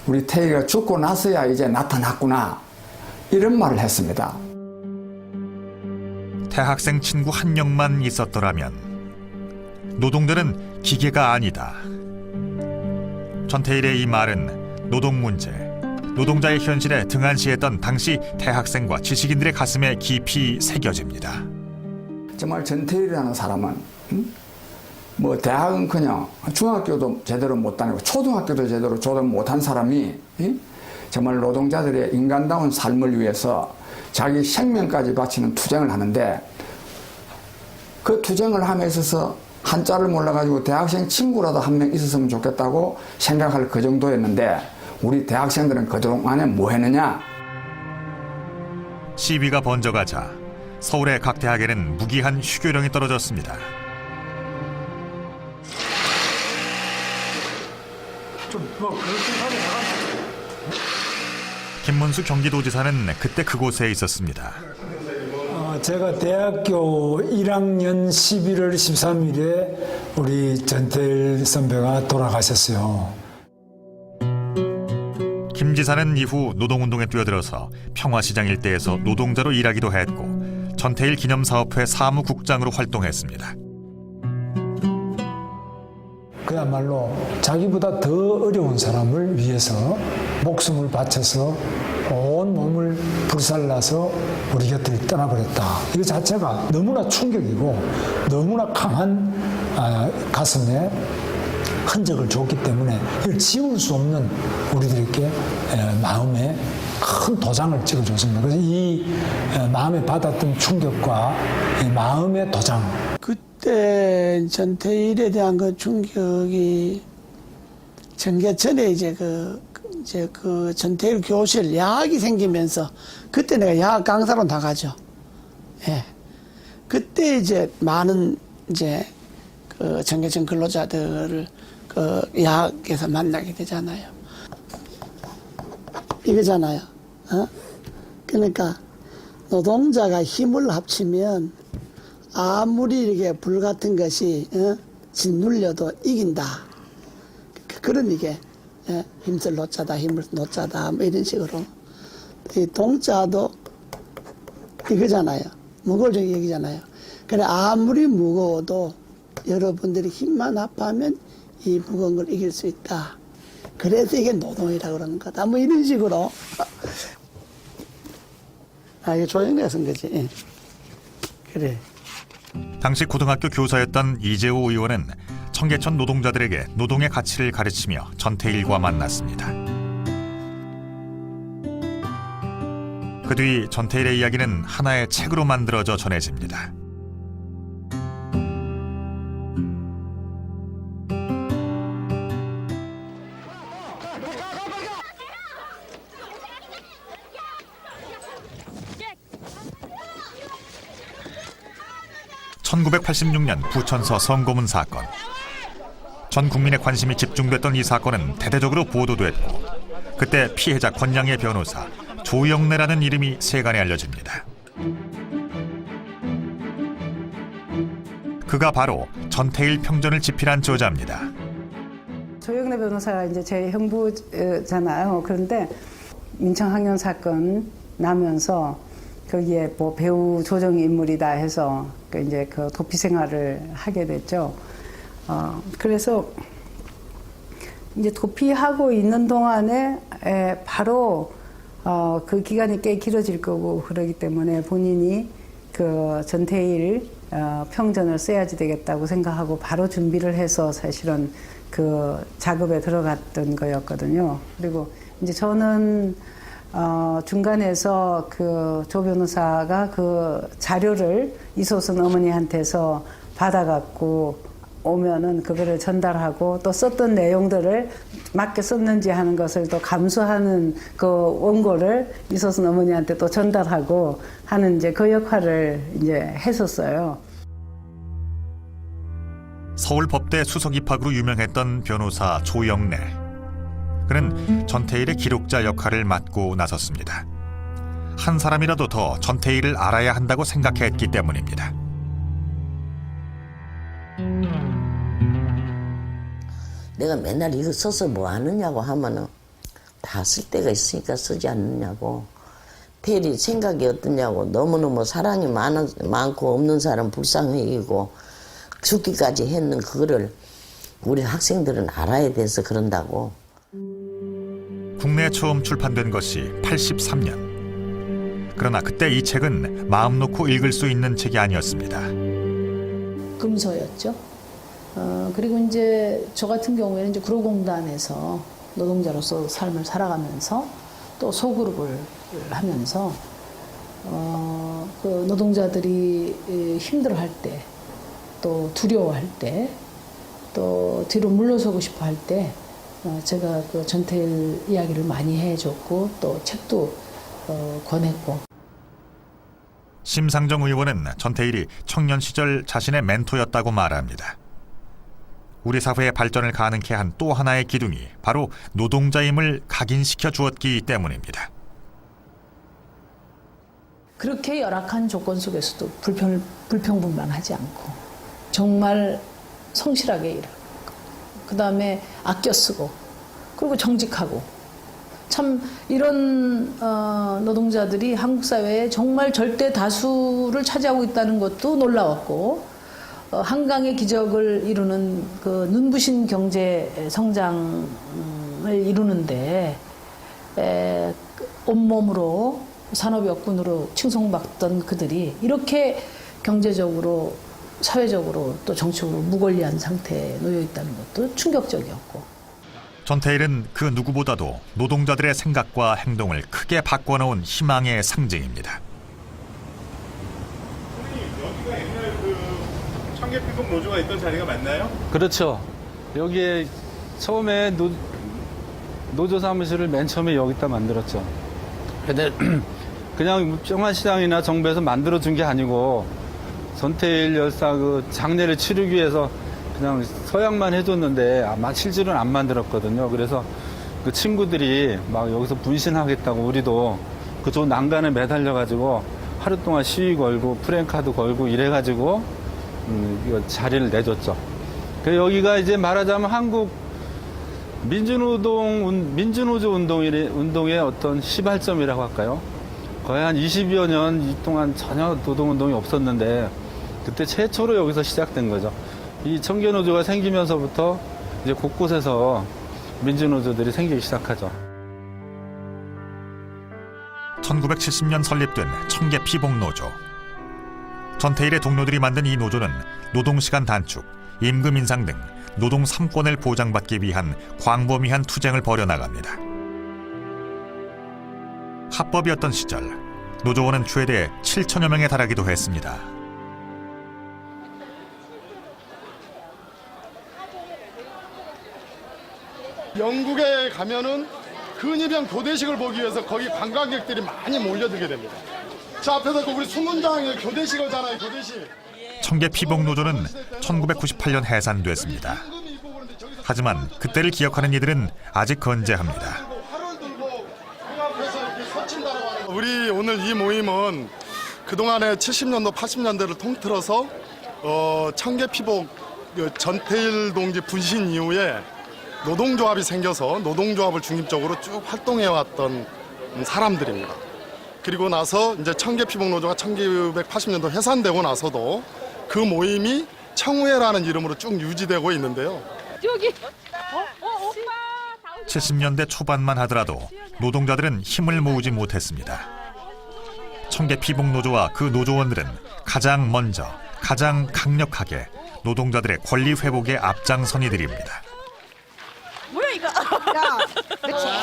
[SPEAKER 4] 우리 태일이가 죽고 나서야 이제 나타났구나 이런 말을 했습니다.
[SPEAKER 1] 대학생 친구 한 명만 있었더라면 노동자는 기계가 아니다. 전태일의 이 말은 노동 문제, 노동자의 현실에 등한시했던 당시 대학생과 지식인들의 가슴에 깊이 새겨집니다.
[SPEAKER 4] 정말 전태일이라는 사람은 뭐 대학은커녕 중학교도 제대로 못 다니고 초등학교도 제대로 졸업 못한 사람이 정말 노동자들의 인간다운 삶을 위해서 자기 생명까지 바치는 투쟁을 하는데 그 투쟁을 함에 있어서 한자를 몰라가지고 대학생 친구라도 한 명 있었으면 좋겠다고 생각할 그 정도였는데 우리 대학생들은 그동안에 뭐 했느냐?
[SPEAKER 1] 시위가 번져가자 서울의 각 대학에는 무기한 휴교령이 떨어졌습니다. 김문수 경기도지사는 그때 그곳에 있었습니다.
[SPEAKER 19] 제가 대학교 1학년 11월 13일에 우리 전태일 선배가 돌아가셨어요.
[SPEAKER 1] 김 지사는 이후 노동운동에 뛰어들어서 평화시장 일대에서 노동자로 일하기도 했고 전태일 기념사업회 사무국장으로 활동했습니다.
[SPEAKER 19] 그야말로 자기보다 더 어려운 사람을 위해서 목숨을 바쳐서 온 몸을 불살라서 우리 곁을 떠나버렸다. 이거 자체가 너무나 충격이고 너무나 강한 가슴에 흔적을 줬기 때문에 이걸 지울 수 없는 우리들에게 마음에 큰 도장을 찍어줬습니다. 그래서 이 마음에 받았던 충격과 이 마음의 도장.
[SPEAKER 6] 그때 전태일에 대한 그 충격이 전개 전에 이제 그 전태일 교실 야학이 생기면서 그때 내가 야학 강사로 나가죠. 예. 그때 이제 많은 이제 그 전개천 근로자들을 그 야학에서 만나게 되잖아요. 이거잖아요. 그러니까 노동자가 힘을 합치면 아무리 이렇게 불 같은 것이 짓눌려도 이긴다. 그런 이게 힘쓸 노자다, 힘을 노자다, 뭐 이런 식으로. 이 동자도 이거잖아요. 무거울 적 얘기잖아요. 그래 아무리 무거워도 여러분들이 힘만 합하면 이 무거운 걸 이길 수 있다. 그래서 이게 노동이라 그러는 거다. 뭐 이런 식으로. 이게 조영래가 쓴 거지. 그래.
[SPEAKER 1] 당시 고등학교 교사였던 이재호 의원은 청계천 노동자들에게 노동의 가치를 가르치며 전태일과 만났습니다. 그 뒤 전태일의 이야기는 하나의 책으로 만들어져 전해집니다. (1986년) 부천서 성고문 사건. 전 국민의 관심이 집중됐던 이 사건은 대대적으로 보도됐고 그때 피해자 권양의 변호사 조영래라는 이름이 세간에 알려집니다. 그가 바로 전태일 평전을 집필한 저자입니다.
[SPEAKER 8] 조영래 변호사가 이제 제 형부잖아요. 그런데 민청 학년 사건 나면서 거기에 뭐 배우 조정 인물이다 해서 이제 그 도피 생활을 하게 됐죠. 그래서 이제 도피하고 있는 동안에 바로 그 기간이 꽤 길어질 거고 그러기 때문에 본인이 그 전태일 평전을 써야지 되겠다고 생각하고 바로 준비를 해서 사실은 그 작업에 들어갔던 거였거든요. 그리고 이제 저는 중간에서 그 조 변호사가 그 자료를 이소선 어머니한테서 받아갖고 오면은 그거를 전달하고 또 썼던 내용들을 맞게 썼는지 하는 것을 또 감수하는 그 원고를 이소선 어머니한테 또 전달하고 하는 이제 그 역할을 이제 했었어요.
[SPEAKER 1] 서울법대 수석 입학으로 유명했던 변호사 조영래. 그는 전태일의 기록자 역할을 맡고 나섰습니다. 한 사람이라도 더 전태일을 알아야 한다고 생각했기 때문입니다.
[SPEAKER 20] 내가 맨날 이거 써서 뭐 하느냐고 하면은 다 쓸 때가 있으니까 쓰지 않느냐고. 태일이 생각이 어떠냐고. 너무너무 사랑이 많고 없는 사람 불쌍해이고 죽기까지 했는 그거를 우리 학생들은 알아야 돼서 그런다고.
[SPEAKER 1] 국내에 처음 출판된 것이 83년. 그러나 그때 이 책은 마음 놓고 읽을 수 있는 책이 아니었습니다.
[SPEAKER 13] 금서였죠. 그리고 이제 저 같은 경우에는 이제 구로공단에서 노동자로서 삶을 살아가면서 또 소그룹을 하면서 그 노동자들이 힘들어할 때, 또 두려워할 때, 또 뒤로 물러서고 싶어 할 때 제가 그 전태일 이야기를 많이 해줬고 또 책도 권했고.
[SPEAKER 1] 심상정 의원은 전태일이 청년 시절 자신의 멘토였다고 말합니다. 우리 사회의 발전을 가능케 한 또 하나의 기둥이 바로 노동자임을 각인시켜 주었기 때문입니다.
[SPEAKER 13] 그렇게 열악한 조건 속에서도 불평불만하지 않고 정말 성실하게 일하고 그 다음에 아껴 쓰고 그리고 정직하고 참 이런 노동자들이 한국 사회에 정말 절대 다수를 차지하고 있다는 것도 놀라웠고 한강의 기적을 이루는 그 눈부신 경제 성장을 이루는데 온몸으로 산업역군으로 칭송받던 그들이 이렇게 경제적으로 사회적으로 또 정치적으로 무권리한 상태에 놓여 있다는 것도 충격적이었고.
[SPEAKER 1] 전태일은 그 누구보다도 노동자들의 생각과 행동을 크게 바꿔놓은 희망의 상징입니다.
[SPEAKER 9] 여기가 옛날 그 청계피복 노조가 있던 자리가 맞나요?
[SPEAKER 21] 그렇죠. 여기에 처음에 노조 사무실을 맨 처음에 여기다 만들었죠. 근데 그냥 평화시장이나 정부에서 만들어준 게 아니고 전태일 열사 그 장례를 치르기 위해서 그냥 서약만 해줬는데 아마 실제로는 안 만들었거든요. 그래서 그 친구들이 막 여기서 분신하겠다고 우리도 그쪽 난간에 매달려가지고 하루 동안 시위 걸고 프랭카드 걸고 이래가지고 이거 자리를 내줬죠. 그래서 여기가 이제 말하자면 한국 민주노조 운동의 어떤 시발점이라고 할까요? 거의 한 20여 년 동안 전혀 노동운동이 없었는데 그때 최초로 여기서 시작된 거죠. 이 청계노조가 생기면서부터 이제 곳곳에서 민주노조들이 생기기 시작하죠.
[SPEAKER 1] 1970년 설립된 청계피복노조. 전태일의 동료들이 만든 이 노조는 노동시간 단축, 임금 인상 등 노동 3권을 보장받기 위한 광범위한 투쟁을 벌여나갑니다. 합법이었던 시절 노조원은 최대 7천여 명에 달하기도 했습니다.
[SPEAKER 16] 영국에 가면은 근위병 교대식을 보기 위해서 거기 관광객들이 많이 몰려들게 됩니다. 저 앞에서 그 우리 수문장의 교대식이잖아요, 교대식.
[SPEAKER 1] 청계피복노조는 1998년 해산됐습니다. 하지만 그때를 기억하는 이들은 아직 건재합니다.
[SPEAKER 16] 우리 오늘 이 모임은 그동안의 70년도, 80년대를 통틀어서 청계피복 전태일 동지 분신 이후에 노동조합이 생겨서 노동조합을 중심적으로 쭉 활동해왔던 사람들입니다. 그리고 나서 이제 청계피복 노조가 1980년도 해산되고 나서도 그 모임이 청우회라는 이름으로 쭉 유지되고 있는데요.
[SPEAKER 1] 70년대 초반만 하더라도 노동자들은 힘을 모으지 못했습니다. 청계피복노조와 그 노조원들은 가장 먼저, 가장 강력하게 노동자들의 권리 회복에 앞장선 이들입니다.
[SPEAKER 5] 뭐야 이거? 야,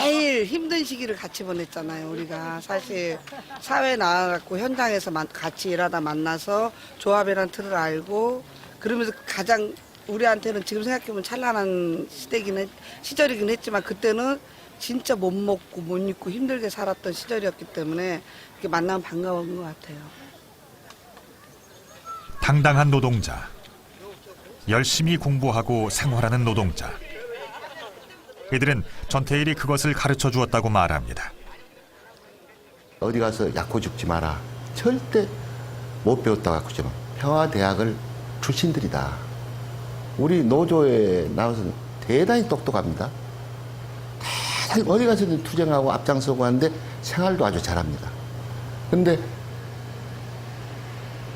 [SPEAKER 5] 제일 힘든 시기를 같이 보냈잖아요. 우리가 사실 사회 나와갖고 현장에서 같이 일하다 만나서 조합이라는 틀을 알고 그러면서 가장 우리한테는 지금 생각해보면 찬란한 시절이긴 했지만 그때는 진짜 못 먹고 못 입고 힘들게 살았던 시절이었기 때문에 이렇게 만나면 반가운 것 같아요.
[SPEAKER 1] 당당한 노동자, 열심히 공부하고 생활하는 노동자. 이들은 전태일이 그것을 가르쳐 주었다고 말합니다.
[SPEAKER 2] 어디 가서 약고 죽지 마라. 절대 못 배웠다고 하지 마. 평화대학을 출신들이다. 우리 노조에 나와서는 대단히 똑똑합니다. 대단히 어디 가서든 투쟁하고 앞장서고 하는데 생활도 아주 잘합니다. 근데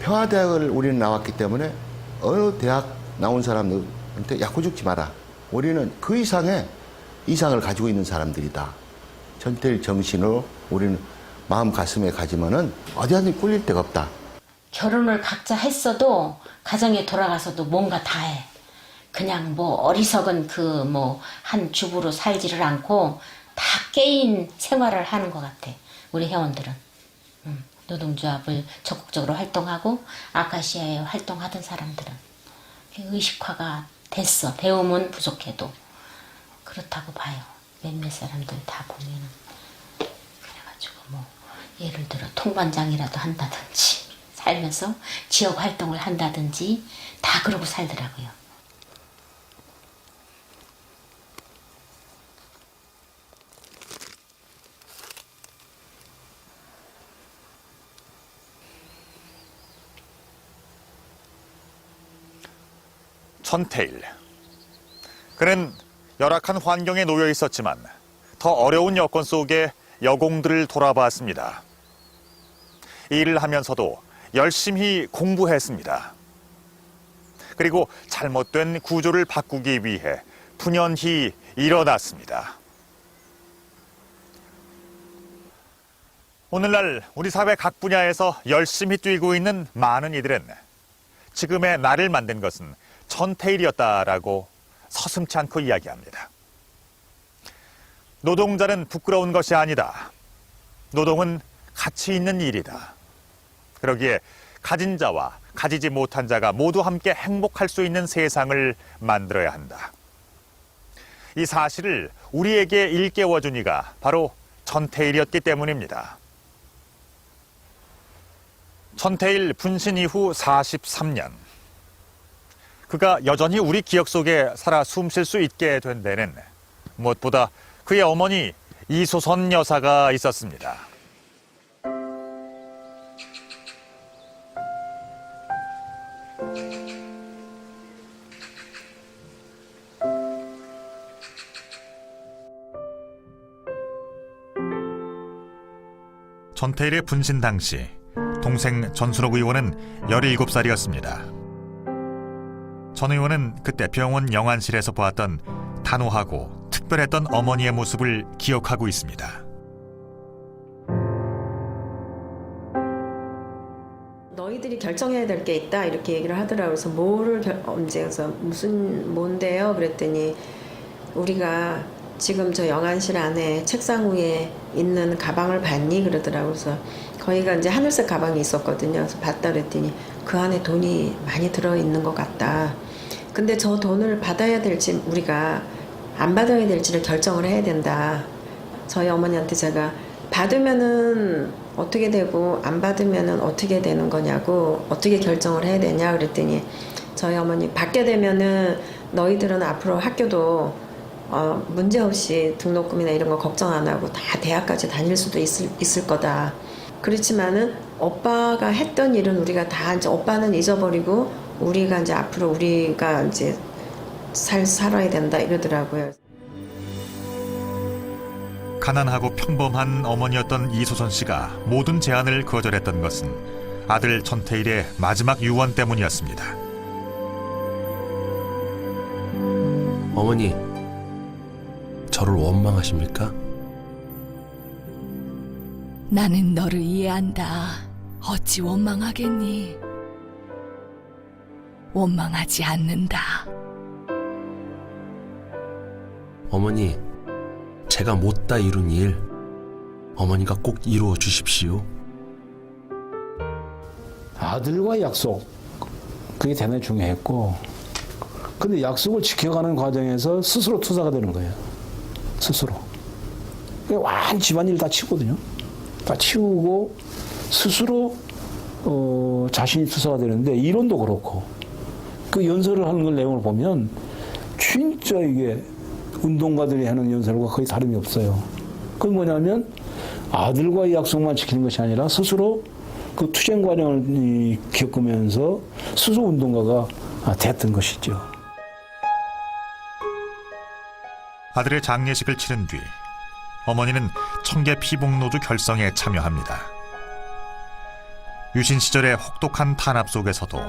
[SPEAKER 2] 평화대학을 우리는 나왔기 때문에 어느 대학 나온 사람들한테 약고 죽지 마라. 우리는 그 이상을 가지고 있는 사람들이다. 전태일 정신으로 우리는 마음 가슴에 가지면은 어디한테 꿀릴 데가 없다.
[SPEAKER 22] 결혼을 각자 했어도 가정에 돌아가서도 뭔가 다 해. 그냥 뭐 어리석은 그 뭐 한 주부로 살지를 않고 다 깨인 생활을 하는 것 같아. 우리 회원들은. 노동조합을 적극적으로 활동하고 아카시아에 활동하던 사람들은. 의식화가 됐어. 배움은 부족해도. 그렇다고 봐요. 몇몇 사람들 다 보면은. 그래가지고 뭐 예를 들어 통반장이라도 한다든지 살면서 지역 활동을 한다든지 다 그러고 살더라고요.
[SPEAKER 1] 전태일. 그는 열악한 환경에 놓여 있었지만 더 어려운 여건 속에 여공들을 돌아봤습니다. 일을 하면서도 열심히 공부했습니다. 그리고 잘못된 구조를 바꾸기 위해 분연히 일어났습니다. 오늘날 우리 사회 각 분야에서 열심히 뛰고 있는 많은 이들은 지금의 나를 만든 것은 전태일이었다라고 서슴지 않고 이야기합니다. 노동자는 부끄러운 것이 아니다. 노동은 가치 있는 일이다. 그러기에 가진 자와 가지지 못한 자가 모두 함께 행복할 수 있는 세상을 만들어야 한다. 이 사실을 우리에게 일깨워준 이가 바로 전태일이었기 때문입니다. 전태일 분신 이후 43년. 그가 여전히 우리 기억 속에 살아 숨쉴 수 있게 된 데는 무엇보다 그의 어머니 이소선 여사가 있었습니다. 전태일의 분신 당시 동생 전순옥 의원은 17살이었습니다. 전 의원은 그때 병원 영안실에서 보았던 단호하고 특별했던 어머니의 모습을 기억하고 있습니다.
[SPEAKER 10] 너희들이 결정해야 될 게 있다 이렇게 얘기를 하더라고요. 그래서 뭐를 언제 해서 뭔데요? 그랬더니 우리가 지금 저 영안실 안에 책상 위에 있는 가방을 봤니? 그러더라고요. 그래서 거기가 이제 하늘색 가방이 있었거든요. 그래서 봤다 그랬더니 그 안에 돈이 많이 들어있는 것 같다. 근데 저 돈을 받아야 될지 우리가 안 받아야 될지를 결정을 해야 된다. 저희 어머니한테 제가 받으면은 어떻게 되고 안 받으면은 어떻게 되는 거냐고 어떻게 결정을 해야 되냐 그랬더니 저희 어머니 받게 되면은 너희들은 앞으로 학교도 문제없이 등록금이나 이런 거 걱정 안 하고 다 대학까지 다닐 수도 있을 거다. 그렇지만은 오빠가 했던 일은 우리가 다 이제 오빠는 잊어버리고 우리가 이제 앞으로 우리가 이제 살아야 된다 이러더라고요.
[SPEAKER 1] 가난하고 평범한 어머니였던 이소선 씨가 모든 제안을 거절했던 것은 아들 전태일의 마지막 유언 때문이었습니다.
[SPEAKER 15] 어머니, 저를 원망하십니까?
[SPEAKER 17] 나는 너를 이해한다. 어찌 원망하겠니? 원망하지 않는다.
[SPEAKER 15] 어머니, 제가 못다 이룬 일 어머니가 꼭 이루어 주십시오.
[SPEAKER 21] 아들과의 약속, 그게 대단히 중요했고, 근데 약속을 지켜가는 과정에서 스스로 투사가 되는 거예요. 스스로. 완 집안일 다 치우거든요. 다 치우고 스스로 자신이 투사가 되는데, 이론도 그렇고 그 연설을 하는 걸 내용을 보면 진짜 이게 운동가들이 하는 연설과 거의 다름이 없어요. 그건 뭐냐면 아들과의 약속만 지키는 것이 아니라 스스로 그 투쟁 과정을 겪으면서 스스로 운동가가 됐던 것이죠.
[SPEAKER 1] 아들의 장례식을 치른 뒤 어머니는 청계 피복노조 결성에 참여합니다. 유신 시절의 혹독한 탄압 속에서도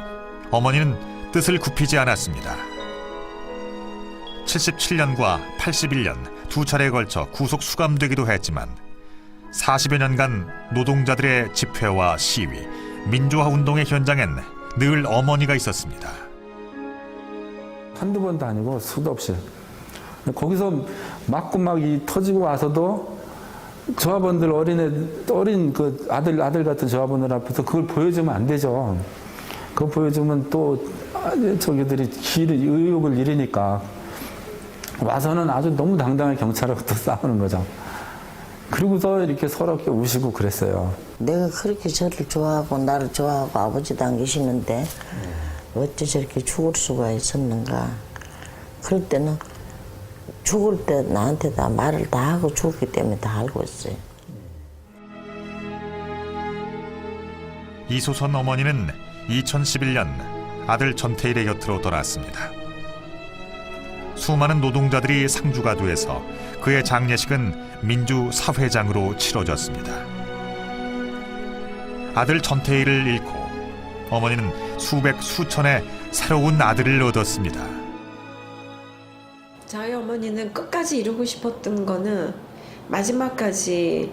[SPEAKER 1] 어머니는 뜻을 굽히지 않았습니다. 77년과 81년 두 차례에 걸쳐 구속 수감되기도 했지만 40여 년간 노동자들의 집회와 시위, 민주화 운동의 현장엔 늘 어머니가 있었습니다.
[SPEAKER 18] 한두 번도 아니고 수도 없이 거기서 맞고막이 터지고 와서도 조합원들 어린 그 아들 같은 조합원들 앞에서 그걸 보여주면 안 되죠. 그거 보여주면 또 저기들이 의욕을 잃으니까 와서는 아주 너무 당당하게 경찰하고 또 싸우는 거죠. 그리고서 이렇게 서럽게 우시고 그랬어요.
[SPEAKER 20] 내가 그렇게 저를 좋아하고 나를 좋아하고 아버지도 안 계시는데 어째 저렇게 죽을 수가 있었는가. 그럴 때는 죽을 때 나한테 다 말을 다 하고 죽었기 때문에 다 알고 있어요.
[SPEAKER 1] 이소선 어머니는 2011년 아들 전태일의 곁으로 떠났습니다. 수많은 노동자들이 상주가 돼서 그의 장례식은 민주사회장으로 치러졌습니다. 아들 전태일을 잃고 어머니는 수백 수천의 새로운 아들을 얻었습니다.
[SPEAKER 10] 저희 어머니는 끝까지 이루고 싶었던 거는 마지막까지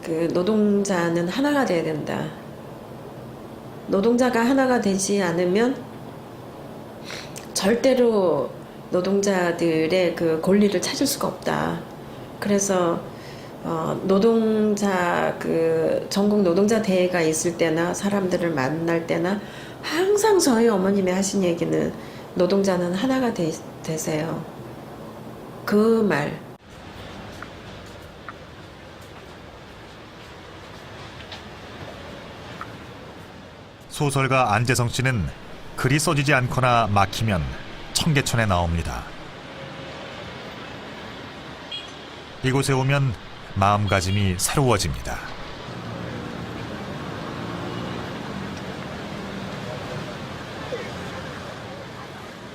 [SPEAKER 10] 그 노동자는 하나가 돼야 된다. 노동자가 하나가 되지 않으면 절대로 노동자들의 그 권리를 찾을 수가 없다. 그래서 노동자 그 전국 노동자 대회가 있을 때나 사람들을 만날 때나 항상 저희 어머님이 하신 얘기는 노동자는 하나가 되세요. 그 말.
[SPEAKER 1] 소설가 안재성 씨는 글이 써지지 않거나 막히면 청계천에 나옵니다. 이곳에 오면 마음가짐이 새로워집니다.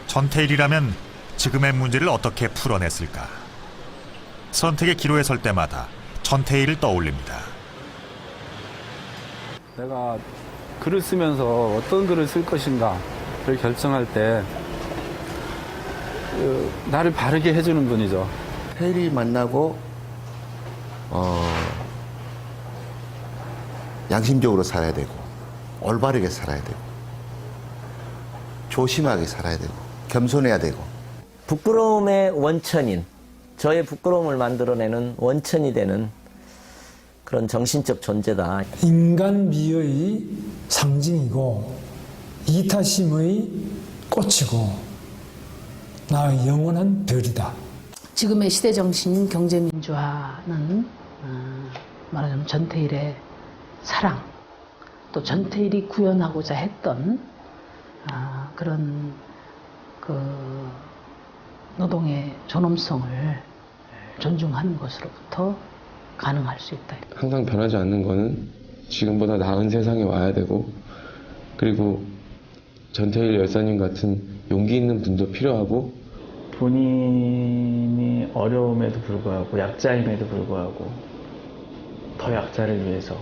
[SPEAKER 1] 전태일이라면 지금의 문제를 어떻게 풀어냈을까? 선택의 기로에 설 때마다 전태일을 떠올립니다.
[SPEAKER 18] 내가 글을 쓰면서 어떤 글을 쓸 것인가를 결정할 때 나를 바르게 해주는 분이죠.
[SPEAKER 2] 태일이 만나고 양심적으로 살아야 되고 올바르게 살아야 되고 조심하게 살아야 되고 겸손해야 되고
[SPEAKER 3] 부끄러움의 원천인, 저의 부끄러움을 만들어내는 원천이 되는 그런 정신적 존재다.
[SPEAKER 19] 인간 미의 상징이고 이타심의 꽃이고 나의 영원한 별이다.
[SPEAKER 13] 지금의 시대 정신인 경제민주화는 말하자면 전태일의 사랑, 또 전태일이 구현하고자 했던 그런 그 노동의 존엄성을 존중하는 것으로부터 가능할 수 있다.
[SPEAKER 7] 항상 변하지 않는 거는 지금보다 나은 세상이 와야 되고, 그리고 전태일 열사님 같은 용기 있는 분도 필요하고,
[SPEAKER 11] 본인이 어려움에도 불구하고 약자임에도 불구하고 더 약자를 위해서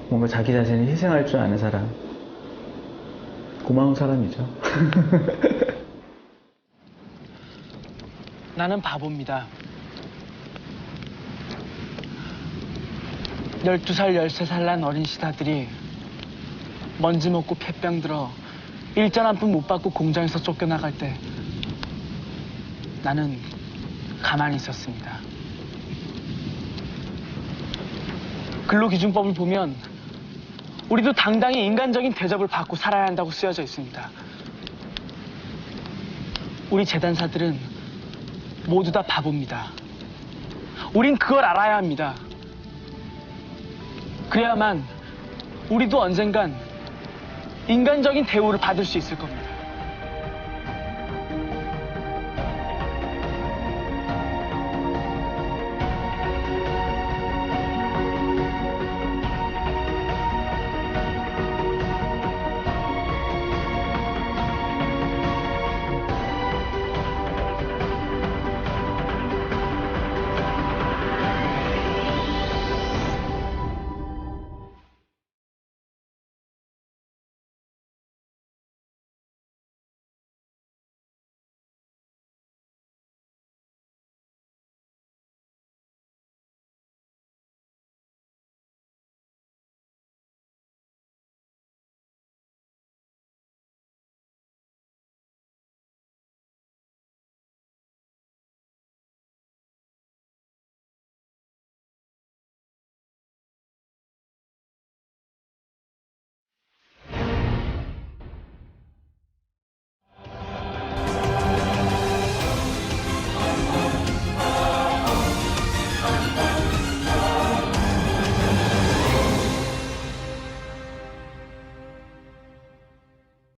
[SPEAKER 11] 뭔가 자기 자신을 희생할 줄 아는 사람, 고마운 사람이죠.
[SPEAKER 23] 나는 바보입니다. 12살, 13살 난 어린 시다들이 먼지 먹고 폐병 들어 일전 한 푼 못 받고 공장에서 쫓겨나갈 때 나는 가만히 있었습니다. 근로기준법을 보면 우리도 당당히 인간적인 대접을 받고 살아야 한다고 쓰여져 있습니다. 우리 재단사들은 모두 다 바보입니다. 우린 그걸 알아야 합니다. 그래야만 우리도 언젠간 인간적인 대우를 받을 수 있을 겁니다.